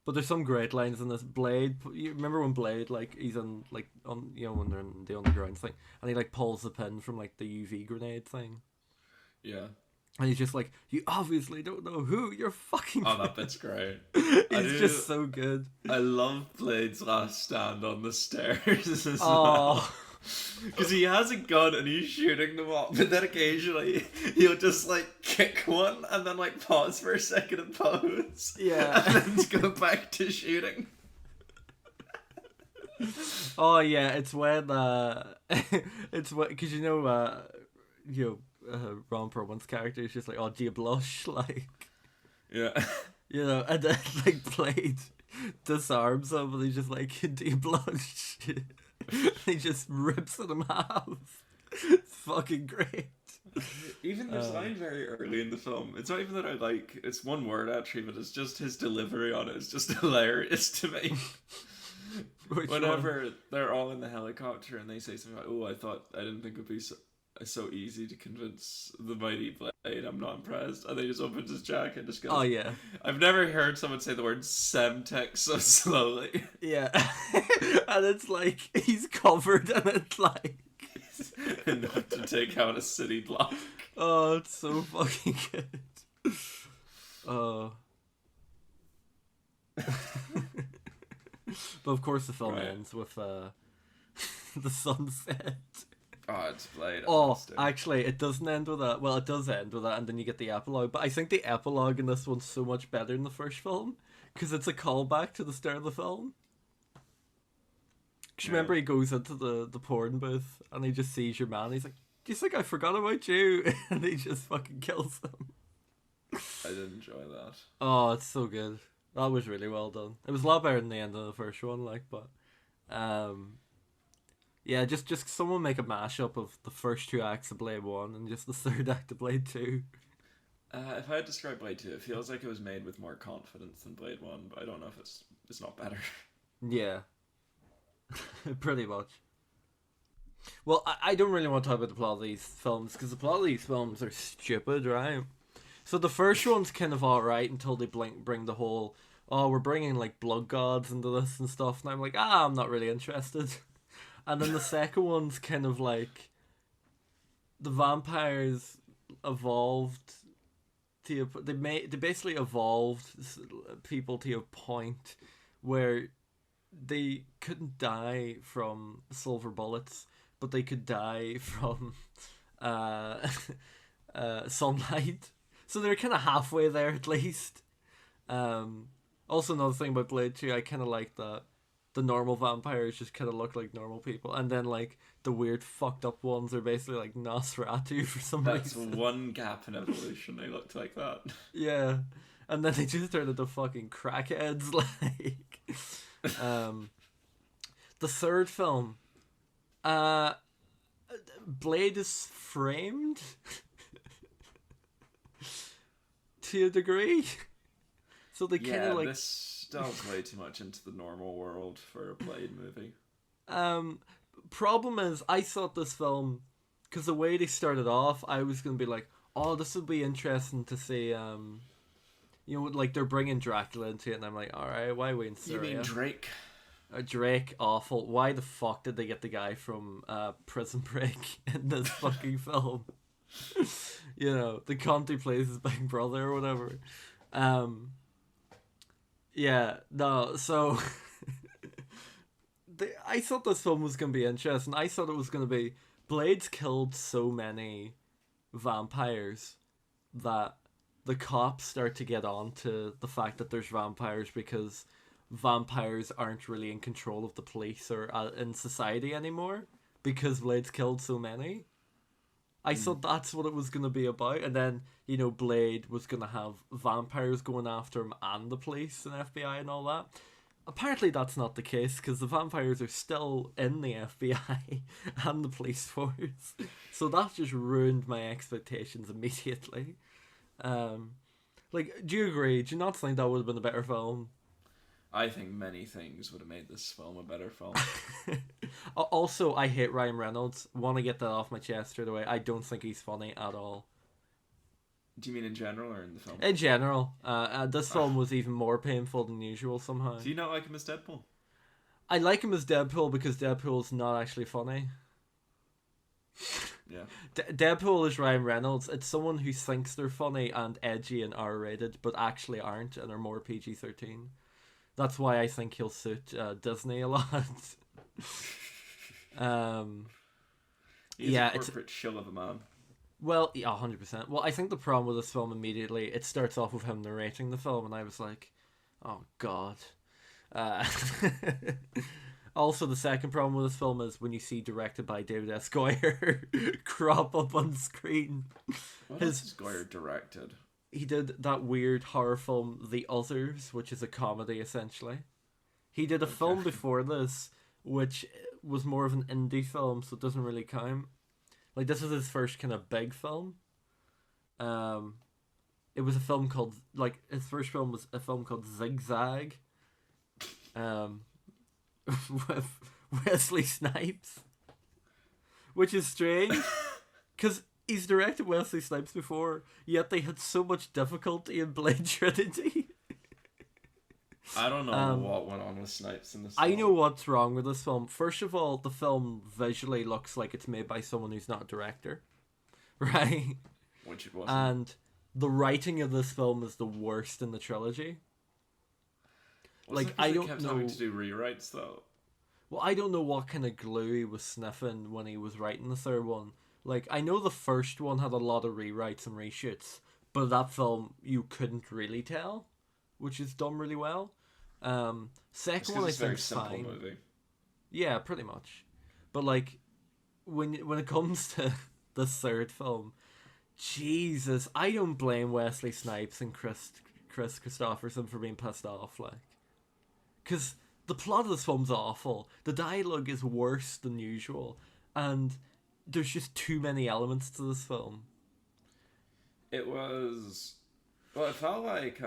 But there's some great lines in this. Blade, you remember when Blade, like, he's on, like, on, you know, when they're in the underground thing, and he like pulls the pin from like the UV grenade thing. Yeah. And he's just like, you obviously don't know who you're fucking. Oh, that bit's great. He's just so good. I love Blade's last stand on the stairs as well. Because he has a gun and he's shooting them up, but then occasionally he'll just like kick one and then like pause for a second and pose. Yeah. And then go back to shooting. Oh yeah, it's when it's when, because Ron Perlman's character is just like, oh, do you blush? Like, yeah, and then like Blade, disarms him and he's just like, do you blush? He just rips it in half. It's fucking great. Even there's a line very early in the film. It's not even that I like. It's one word actually, but it's just his delivery on it. It's just hilarious to me. Whenever they're all in the helicopter and they say something like, "Oh, I didn't think it would be so easy to convince the mighty Blade. I'm not impressed." And they just opens his jacket and just goes, "Oh yeah." I've never heard someone say the word Semtex so slowly. Yeah, and it's like he's covered in it, like enough to take out a city block. Oh, it's so fucking good. Oh. But of course the film ends with the sunset. Oh, it's Blade. Oh, actually, it doesn't end with that. Well, it does end with that, and then you get the epilogue. But I think the epilogue in this one's so much better than the first film, because it's a callback to the start of the film. Because remember, he goes into the porn booth, and he just sees your man, he's like, "Do you think I forgot about you?" And he just fucking kills him. I did enjoy that. Oh, it's so good. That was really well done. It was a lot better than the end of the first one, like, but yeah, just someone make a mashup of the first 2 acts of Blade 1 and just the 3rd act of Blade 2. If I had to describe Blade 2, it feels like it was made with more confidence than Blade 1, but I don't know if it's not better. Yeah. Pretty much. Well, I don't really want to talk about the plot of these films, because the plot of these films are stupid, right? So the first one's kind of alright until they bring the whole, oh, we're bringing like blood gods into this and stuff, and I'm like, I'm not really interested. And then the second one's kind of like, the vampires evolved to they basically evolved people to a point where they couldn't die from silver bullets, but they could die from sunlight. So they're kind of halfway there at least. Also, another thing about Blade 2, I kind of like that the normal vampires just kind of look like normal people, and then like the weird fucked up ones are basically like Nosferatu for some reason. That's one gap in evolution. They looked like that. Yeah, and then they just turned into fucking crackheads. Like, the third film, Blade is framed to a degree, so they kind of like this delves way too much into the normal world for a Blade movie. Problem is, I thought this film, because the way they started off, I was gonna be like, oh, this would be interesting to see. Like they're bringing Dracula into it, and I'm like, all right, why are we in Syria? You mean Drake? Drake, awful. Why the fuck did they get the guy from Prison Break in this fucking film? The Conte plays his big brother or whatever. Yeah, no, so I thought this film was going to be interesting. I thought it was going to be, Blade's killed so many vampires that the cops start to get on to the fact that there's vampires, because vampires aren't really in control of the police or in society anymore, because Blade's killed so many. I thought that's what it was going to be about, and then, Blade was going to have vampires going after him and the police and FBI and all that. Apparently that's not the case, because the vampires are still in the FBI and the police force. So that just ruined my expectations immediately. Do you agree? Do you not think that would have been a better film? I think many things would have made this film a better film. Also, I hate Ryan Reynolds. Want to get that off my chest straight away. I don't think he's funny at all. Do you mean in general or in the film? In general. This film was even more painful than usual somehow. Do you not like him as Deadpool? I like him as Deadpool because Deadpool's not actually funny. Yeah. Deadpool is Ryan Reynolds. It's someone who thinks they're funny and edgy and R-rated, but actually aren't and are more PG-13. That's why I think he'll suit Disney a lot. He's a corporate shill of a man. Well, yeah, 100%. Well, I think the problem with this film immediately, it starts off with him narrating the film, and I was like, oh god. Also, the second problem with this film is when you see directed by David S. Goyer crop up on screen. What has Goyer directed? he did that weird horror film, The Others, which is a comedy essentially. He did a Okay. film before this, which was more of an indie film, so it doesn't really count. Like this is his first kind of big film. Um, it was a film called like his first film was a film called Zigzag. Um, with Wesley Snipes, which is strange because he's directed Wesley Snipes before, yet they had so much difficulty in Blade Trinity. I don't know Um, what went on with Snipes in this I film. know what's wrong with this film. First of all, the film visually looks like it's made by someone who's not a director, right? Which it wasn't. And the writing of this film is the worst in the trilogy. Wasn't Like it I because they don't kept having know. to do rewrites though? Well, I don't know what kind of glue he was sniffing when he was writing the third one. Like I know the first one had a lot of rewrites and reshoots, but that film you couldn't really tell, which is done really well. It's Second because one I it's a very think's simple fine. movie. Yeah, pretty much. But like when it comes to the third film, Jesus, I don't blame Wesley Snipes and Chris Christopherson for being pissed off. Like, because the plot of this film's awful. The dialogue is worse than usual, and there's just too many elements to this film. It was. Well, it felt like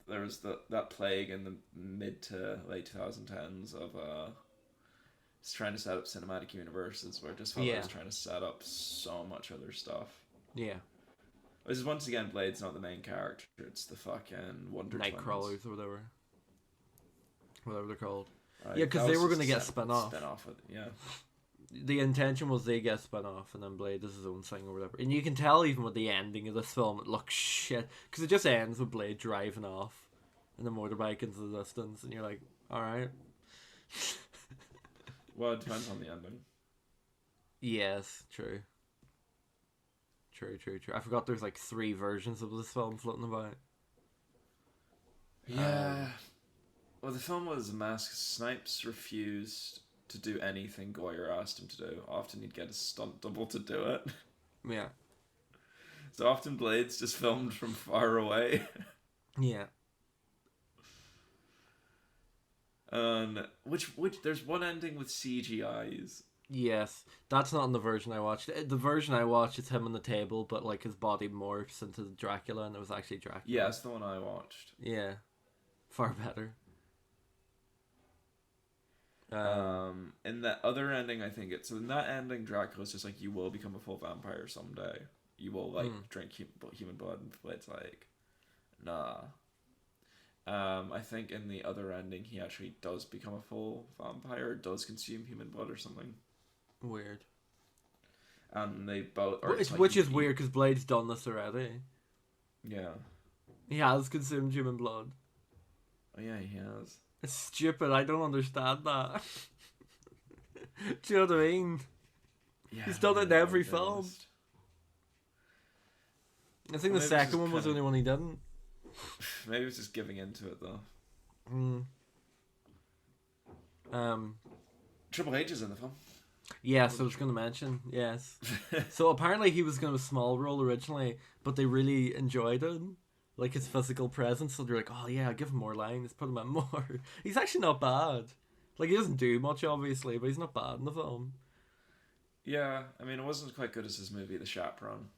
there was that plague in the mid to late 2010s of it's trying to set up cinematic universes where it just felt like it Yeah, was trying to set up so much other stuff. yeah, This is once again Blade's not the main character; it's the fucking Wonder Twins. Nightcrawlers or whatever they're called. Right, Yeah, because that they was were just gonna a get spun off. spin off. Yeah, The intention was they get spun off, and then Blade does his own thing or whatever. And you can tell even with the ending of this film, it looks shit because it just ends with Blade driving off in the motorbike into the distance, and you're like, all right, well, it depends on the ending. yes, true. True. I forgot there's like 3 versions of this film floating about. Yeah. Well, the film was a mess 'cause Snipes refused to do anything Goyer asked him to do. Often he'd get a stunt double to do it. Yeah. So often Blade's just filmed from far away. Yeah. And which there's one ending with CGIs. Yes. That's not in the version I watched. The version I watched is him on the table, but like his body morphs into Dracula, and it was actually Dracula. Yeah, that's the one I watched. Yeah. Far better. In the other ending, I think it's so in that ending, Dracula's just like, you will become a full vampire someday. You will like drink human blood, and Blade's like, nah. I think in the other ending, he actually does become a full vampire, does consume human blood or something, Weird. and they both. Or Which, it's like which he- is weird because Blade's done this already. Yeah. He has consumed human blood. Oh yeah, he has. It's stupid. I don't understand that. Do you know what I mean? Yeah, He's I done don't it in know, every to be film. honest. I think Well, the maybe it's second just one was the kinda- only one he didn't. Maybe it's just giving into it though. Mm. Triple H is in the film. Yes, I was going to mention. Yes. So apparently he was going to have a small role originally, but they really enjoyed him. Like his physical presence. So they're like, oh yeah, give him more lines, put him in more. He's actually not bad. Like he doesn't do much, obviously, but he's not bad in the film. Yeah, I mean, it wasn't quite good as his movie, The Chaperone.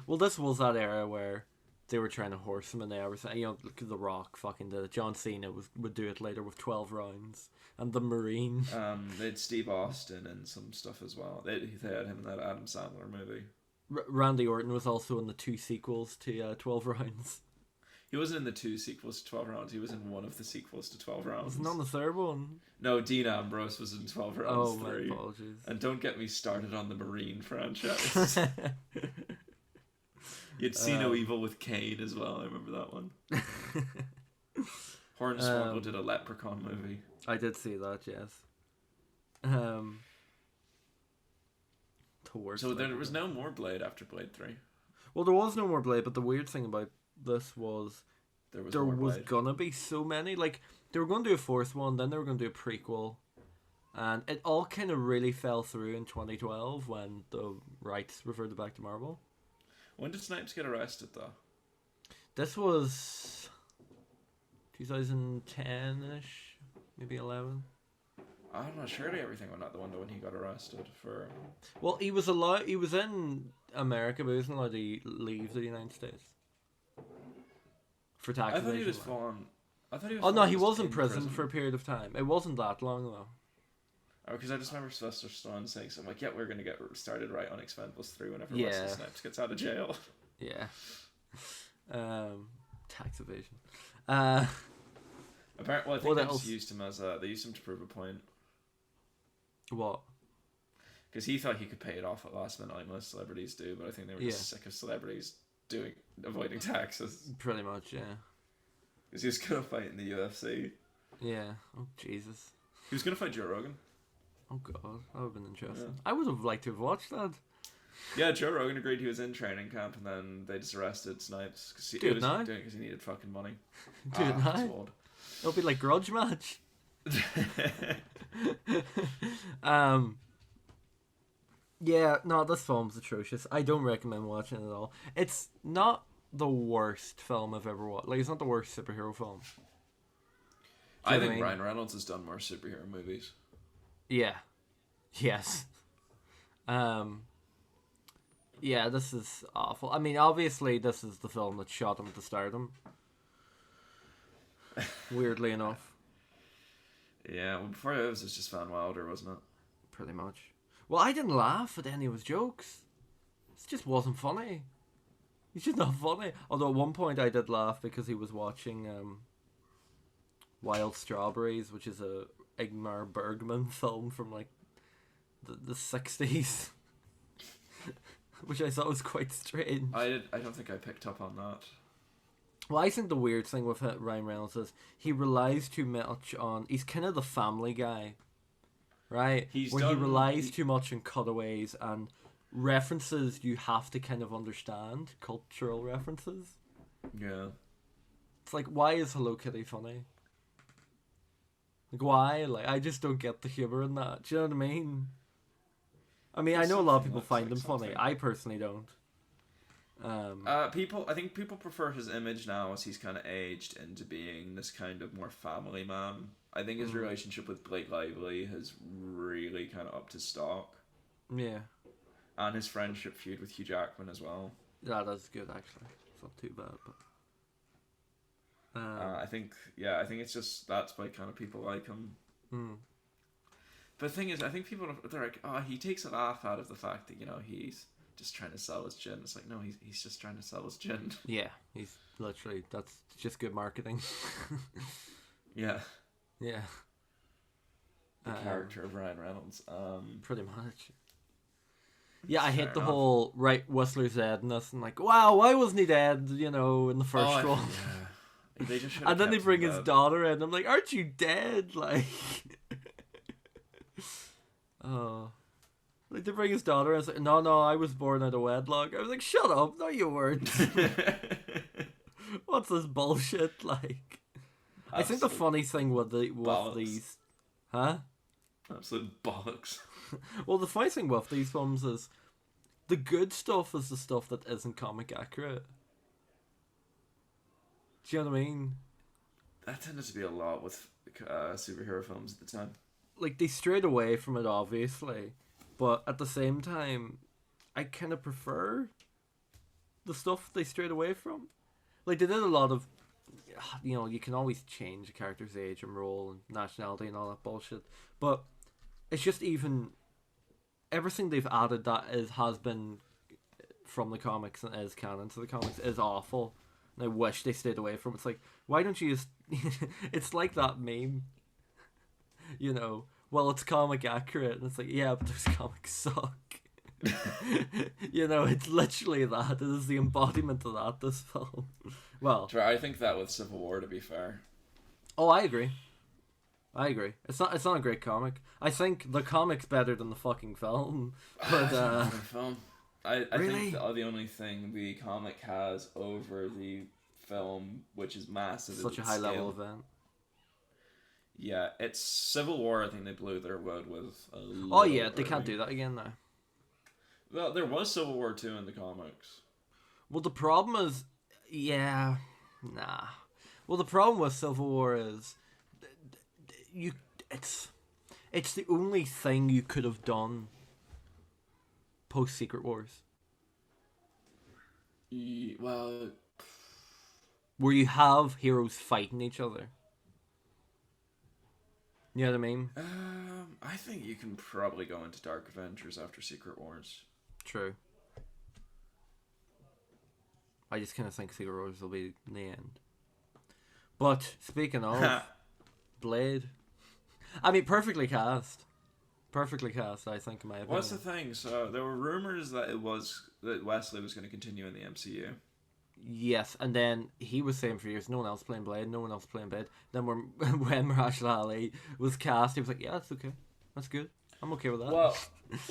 Well, this was that era where they were trying to horse him and everything. You know, look at The Rock fucking did it. John Cena would do it later with 12 rounds. And The Marine. They had Steve Austin and some stuff as well. They had him in that Adam Sandler movie. Randy Orton was also in the 2 sequels to 12 rounds. He wasn't in the 2 sequels to 12 rounds. He was in one of the sequels to 12 rounds. Was it not in the third one? No, Dean Ambrose was in 12 rounds Oh, 3. my apologies. And don't get me started on the Marine franchise. You had See No Evil with Kane as well. I remember that one. Hornswoggle did a Leprechaun movie. I did see that, yes. The worst So there thing was ever. no more Blade after Blade 3. Well, there was no more Blade, but the weird thing about this was There was there more was Blade. gonna be so many. Like, they were going to do a 4th one, then they were going to do a prequel. And it all kind of really fell through in 2012 when the rights reverted back to Marvel. When did Snipes get arrested, though? This was 2010-ish, maybe 11. I don't know. Surely everything went out the window when he got arrested for. Well, he was allowed. He was in America, but he wasn't allowed to leave the United States for tax I thought he evasion. was falling. I thought he was. Oh no, falling he just was in prison for a period of time. It wasn't that long though. Oh, because I just remember Sylvester Stallone saying something like, "Yeah, we're gonna get started right on Expendables 3 whenever Wesley Snipes gets out of jail." Yeah. Tax evasion. Apparently, well, I think they just used him as they used him to prove a point. What? Because he thought he could pay it off at last minute like most celebrities do, but I think they were just sick of celebrities avoiding taxes. Pretty much, yeah. Because he was gonna fight in the UFC. Yeah. Oh Jesus. He was gonna fight Joe Rogan. Oh God, that would have been interesting. Yeah. I would have liked to have watched that. Yeah, Joe Rogan agreed he was in training camp, and then they just arrested Snipes because he was doing it because he needed fucking money. Do it now. It'll be like grudge match. Yeah, no, this film's atrocious. I don't recommend watching it at all. It's not the worst film I've ever watched. Like, it's not the worst superhero film. I think Ryan Reynolds has done more superhero movies. Yeah. Yes. Yeah, this is awful. I mean, obviously, this is the film that shot him to stardom. Weirdly enough. Yeah, well, before it was just Van Wilder, wasn't it? Pretty much. Well, I didn't laugh at any of his jokes. It just wasn't funny. He's just not funny. Although at one point I did laugh because he was watching Wild Strawberries, which is a Ingmar Bergman film from like the 60s. Which I thought was quite strange. I don't think I picked up on that. Well, I think the weird thing with Ryan Reynolds is he relies too much on... He's kind of the Family Guy, right? He relies too much on cutaways and references you have to kind of understand, cultural references. Yeah. It's like, why is Hello Kitty funny? Like, why? Like, I just don't get the humor in that. Do you know what I mean? I mean, I know a lot of people find them funny. I personally don't. I think people prefer his image now as he's kind of aged into being this kind of more family man. I think his relationship with Blake Lively has really kind of upped his stock. Yeah. And his friendship feud with Hugh Jackman as well. Yeah, that's good actually. It's not too bad, but I think it's just that's why kind of people like him. But the thing is, I think people they're like, oh, he takes a laugh out of the fact that he's just trying to sell his gin. It's like, no, he's just trying to sell his gin. Yeah, he's literally that's just good marketing. Yeah. Yeah. The character of Ryan Reynolds. Pretty much. Yeah, I hate the whole Whistler dead and this, and like, wow, why wasn't he dead? In the first one. Yeah. They just and then they bring his daughter in. I'm like, aren't you dead? Like. Oh. Like, they bring his daughter in. It's like, no, I was born out of wedlock. I was like, shut up. No, you weren't. What's this bullshit like? I think the funny thing with these... Huh? Absolute bollocks. Well, the funny thing with these films is the good stuff is the stuff that isn't comic accurate. Do you know what I mean? That tended to be a lot with superhero films at the time. Like, they strayed away from it, obviously. But at the same time, I kind of prefer the stuff they strayed away from. Like, they did a lot of... you can always change a character's age and role and nationality and all that bullshit. But it's just even... Everything they've added that has been from the comics and is canon to the comics is awful. And I wish they stayed away from it. It's like, why don't you just... It's like that meme. Well, it's comic accurate. And it's like, yeah, but those comics suck. It's literally that. It is the embodiment of that, this film. Well, I think that with Civil War, to be fair. Oh, I agree. It's not a great comic. I think the comic's better than the fucking film. But film. I really? think the only thing the comic has over the film, which is massive, such a high level event. Yeah, it's Civil War. I think they blew their load with. Oh yeah, they can't do that again now. Well, there was Civil War 2 in the comics. Well, the problem is, Yeah, nah. Well, the problem with Civil War is you. It's the only thing you could have done post Secret Wars, Well, where you have heroes fighting each other. You know what I mean? I think you can probably go into Dark Avengers after Secret Wars. True. I just kind of think Secret Wars will be in the end. But speaking of Blade, I mean, perfectly cast. Perfectly cast, I think, in my opinion. What's the thing? So there were rumors that Wesley was going to continue in the MCU. Yes, and then he was saying for years, no one else playing Blade, no one else playing Blade. Then when Mahershala Ali was cast, he was like, yeah, that's okay. That's good. I'm okay with that. Well,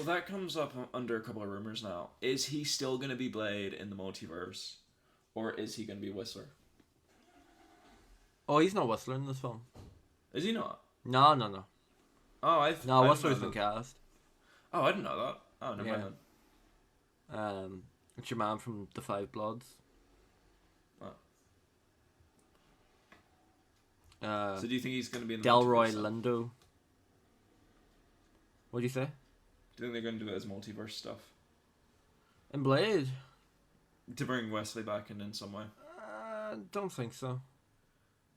that comes up under a couple of rumors now. Is he still going to be Blade in the multiverse? Or is he going to be Whistler? Oh, he's not Whistler in this film. Is he not? No. Oh, No, Whistler's been cast. Oh, I didn't know that. Oh, never mind then. It's your man from The Five Bloods. So do you think he's going to be in the Delroy multiverse? Lindo. What do you say? Do you think they're going to do it as multiverse stuff? In Blade? To bring Wesley back in some way? Don't think so.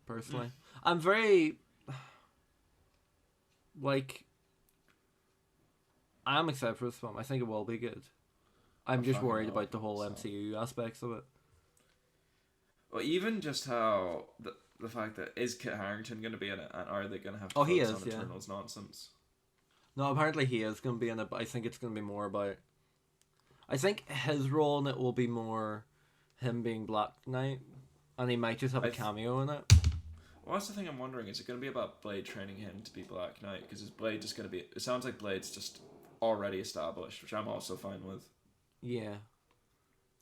Personally. I'm very... I'm excited for this film. I think it will be good. I'm just worried about the whole MCU aspects of it. Well, even just how... The fact that is Kit Harington going to be in it, and are they going to have to he focus is, on yeah. Eternals nonsense? No, apparently he is going to be in it, but I think it's going to be more about... I think his role in it will be more him being Black Knight, and he might just have a cameo in it. Well, that's the thing I'm wondering. Is it going to be about Blade training him to be Black Knight? Because is Blade just going to be... It sounds like Blade's just already established, which I'm also fine with. Yeah.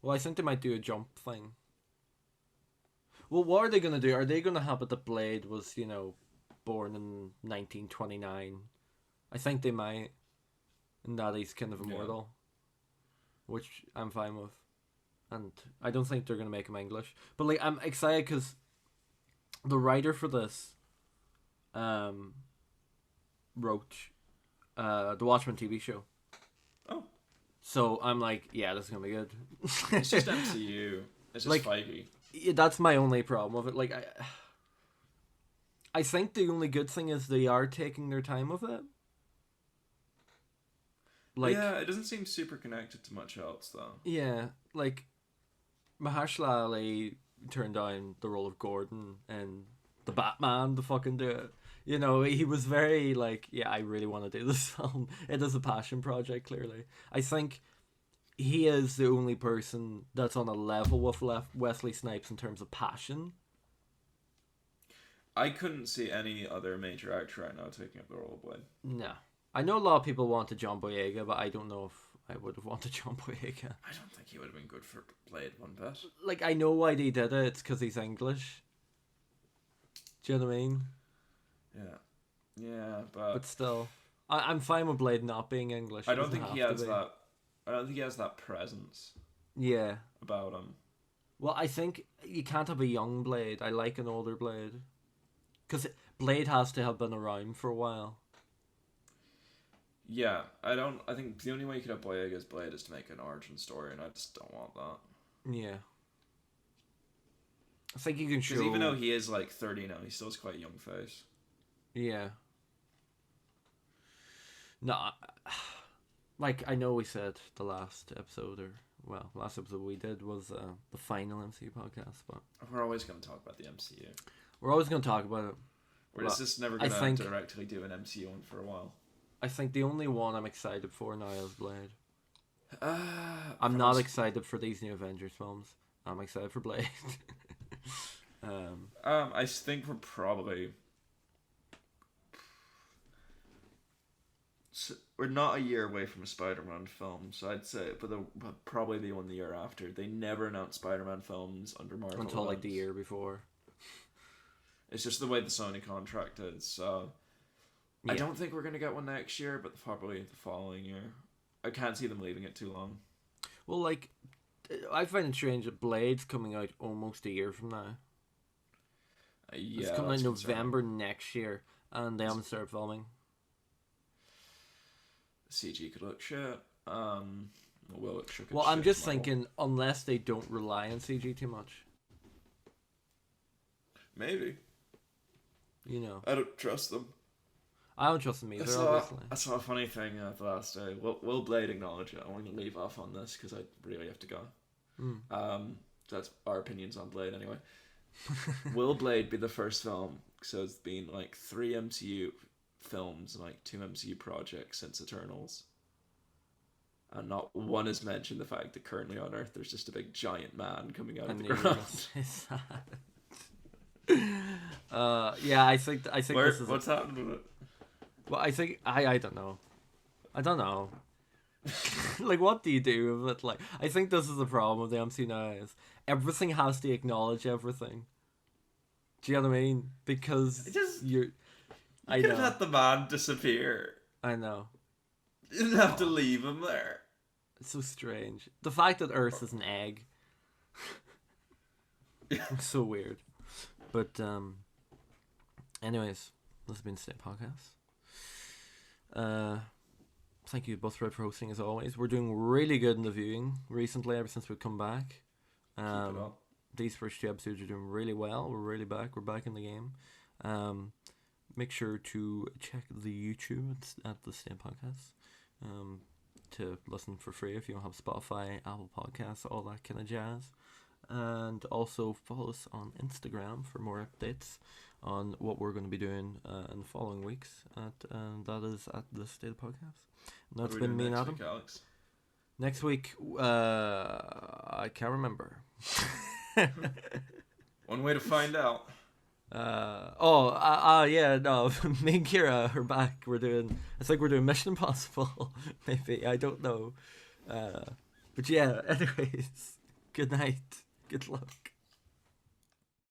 Well, I think they might do a jump thing. Well, what are they going to do? Are they going to have it that Blade was, born in 1929? I think they might. And that he's kind of immortal. Yeah. Which I'm fine with. And I don't think they're going to make him English. But, I'm excited because the writer for this wrote the Watchmen TV show. Oh. So I'm like, yeah, this is going to be good. It's just MCU. It's just Feige. Yeah, that's my only problem with it. I think the only good thing is they are taking their time with it. Yeah, it doesn't seem super connected to much else, though. Yeah, Mahershala Ali turned down the role of Gordon and the Batman to fucking do it. He was very yeah, I really want to do this film. It is a passion project, clearly. I think he is the only person that's on a level with Wesley Snipes in terms of passion. I couldn't see any other major actor right now taking up the role of Blade. No. I know a lot of people wanted John Boyega, but I don't know if I would have wanted John Boyega. I don't think he would have been good for Blade one bit. I know why they did it. It's because he's English. Do you know what I mean? Yeah, but still, I'm fine with Blade not being English. I don't think he has that. I don't think he has that presence. Yeah. About him. Well, I think you can't have a young Blade. I like an older Blade. Because Blade has to have been around for a while. Yeah, I think the only way you could have Boyega's Blade is to make an origin story, and I just don't want that. Yeah. I think you can show... Because even though he is 30 now, he still has quite a young face. Yeah. No, I know we said the last episode, last episode we did was the final MCU podcast, but... We're always going to talk about the MCU. We're always going to talk about it. We're just never going to directly do an MCU one for a while. I think the only one I'm excited for now is Blade. I'm not excited for these new Avengers films. I'm excited for Blade. I think we're probably... So we're not a year away from a Spider-Man film, so I'd say, but probably the one the year after. They never announced Spider-Man films under Marvel until events. The year before. It's just the way the Sony contract is. So yeah. I don't think we're gonna get one next year, but probably the following year. I can't see them leaving it too long. Well, I find it strange that Blade's coming out almost a year from now. Yeah, It's coming out that's November concerning. next year, and they haven't started filming. CG could look shit. Will look shit. Well, I'm just Tomorrow. thinking, unless they don't rely on CG too much, Maybe. you know. I don't trust them. I don't trust them I either, saw, obviously. I saw a funny thing the last day. Will Blade acknowledge it? I want to leave off on this because I really have to go. That's our opinions on Blade anyway. Will Blade be the first film? So it's been like 3 MCU films and like 2 MCU projects since Eternals. And not one has mentioned the fact that currently on Earth there's just a big giant man coming out I of the knew you were ground. gonna say that. Yeah, I think this is. What's happened with it? Well, I don't know. I don't know. Like, what do you do with it? Like, I think this is the problem with the MC now is everything has to acknowledge everything. Do you know what I mean? Because You I could have know. let the man disappear. I know. You didn't have to leave him there. It's so strange. The fact that Earth is an egg. It's so weird. But anyways, this has been State Podcast. Thank you both for hosting as always. We're doing really good in the viewing recently ever since we've come back. Keep it up. These first 2 episodes are doing really well. We're really back. We're back in the game. Make sure to check the YouTube at the State Podcast to listen for free if you don't have Spotify, Apple Podcasts, all that kind of jazz. And also follow us on Instagram for more updates on what we're going to be doing in the following weeks. And that is at the State Podcast. And that's been me and Adam. Week, Alex? Next week, I can't remember. One way to find out. Yeah, no, me and Kira are back. It's like we're doing Mission Impossible. Maybe, I don't know. But yeah, anyways, good night. Good luck.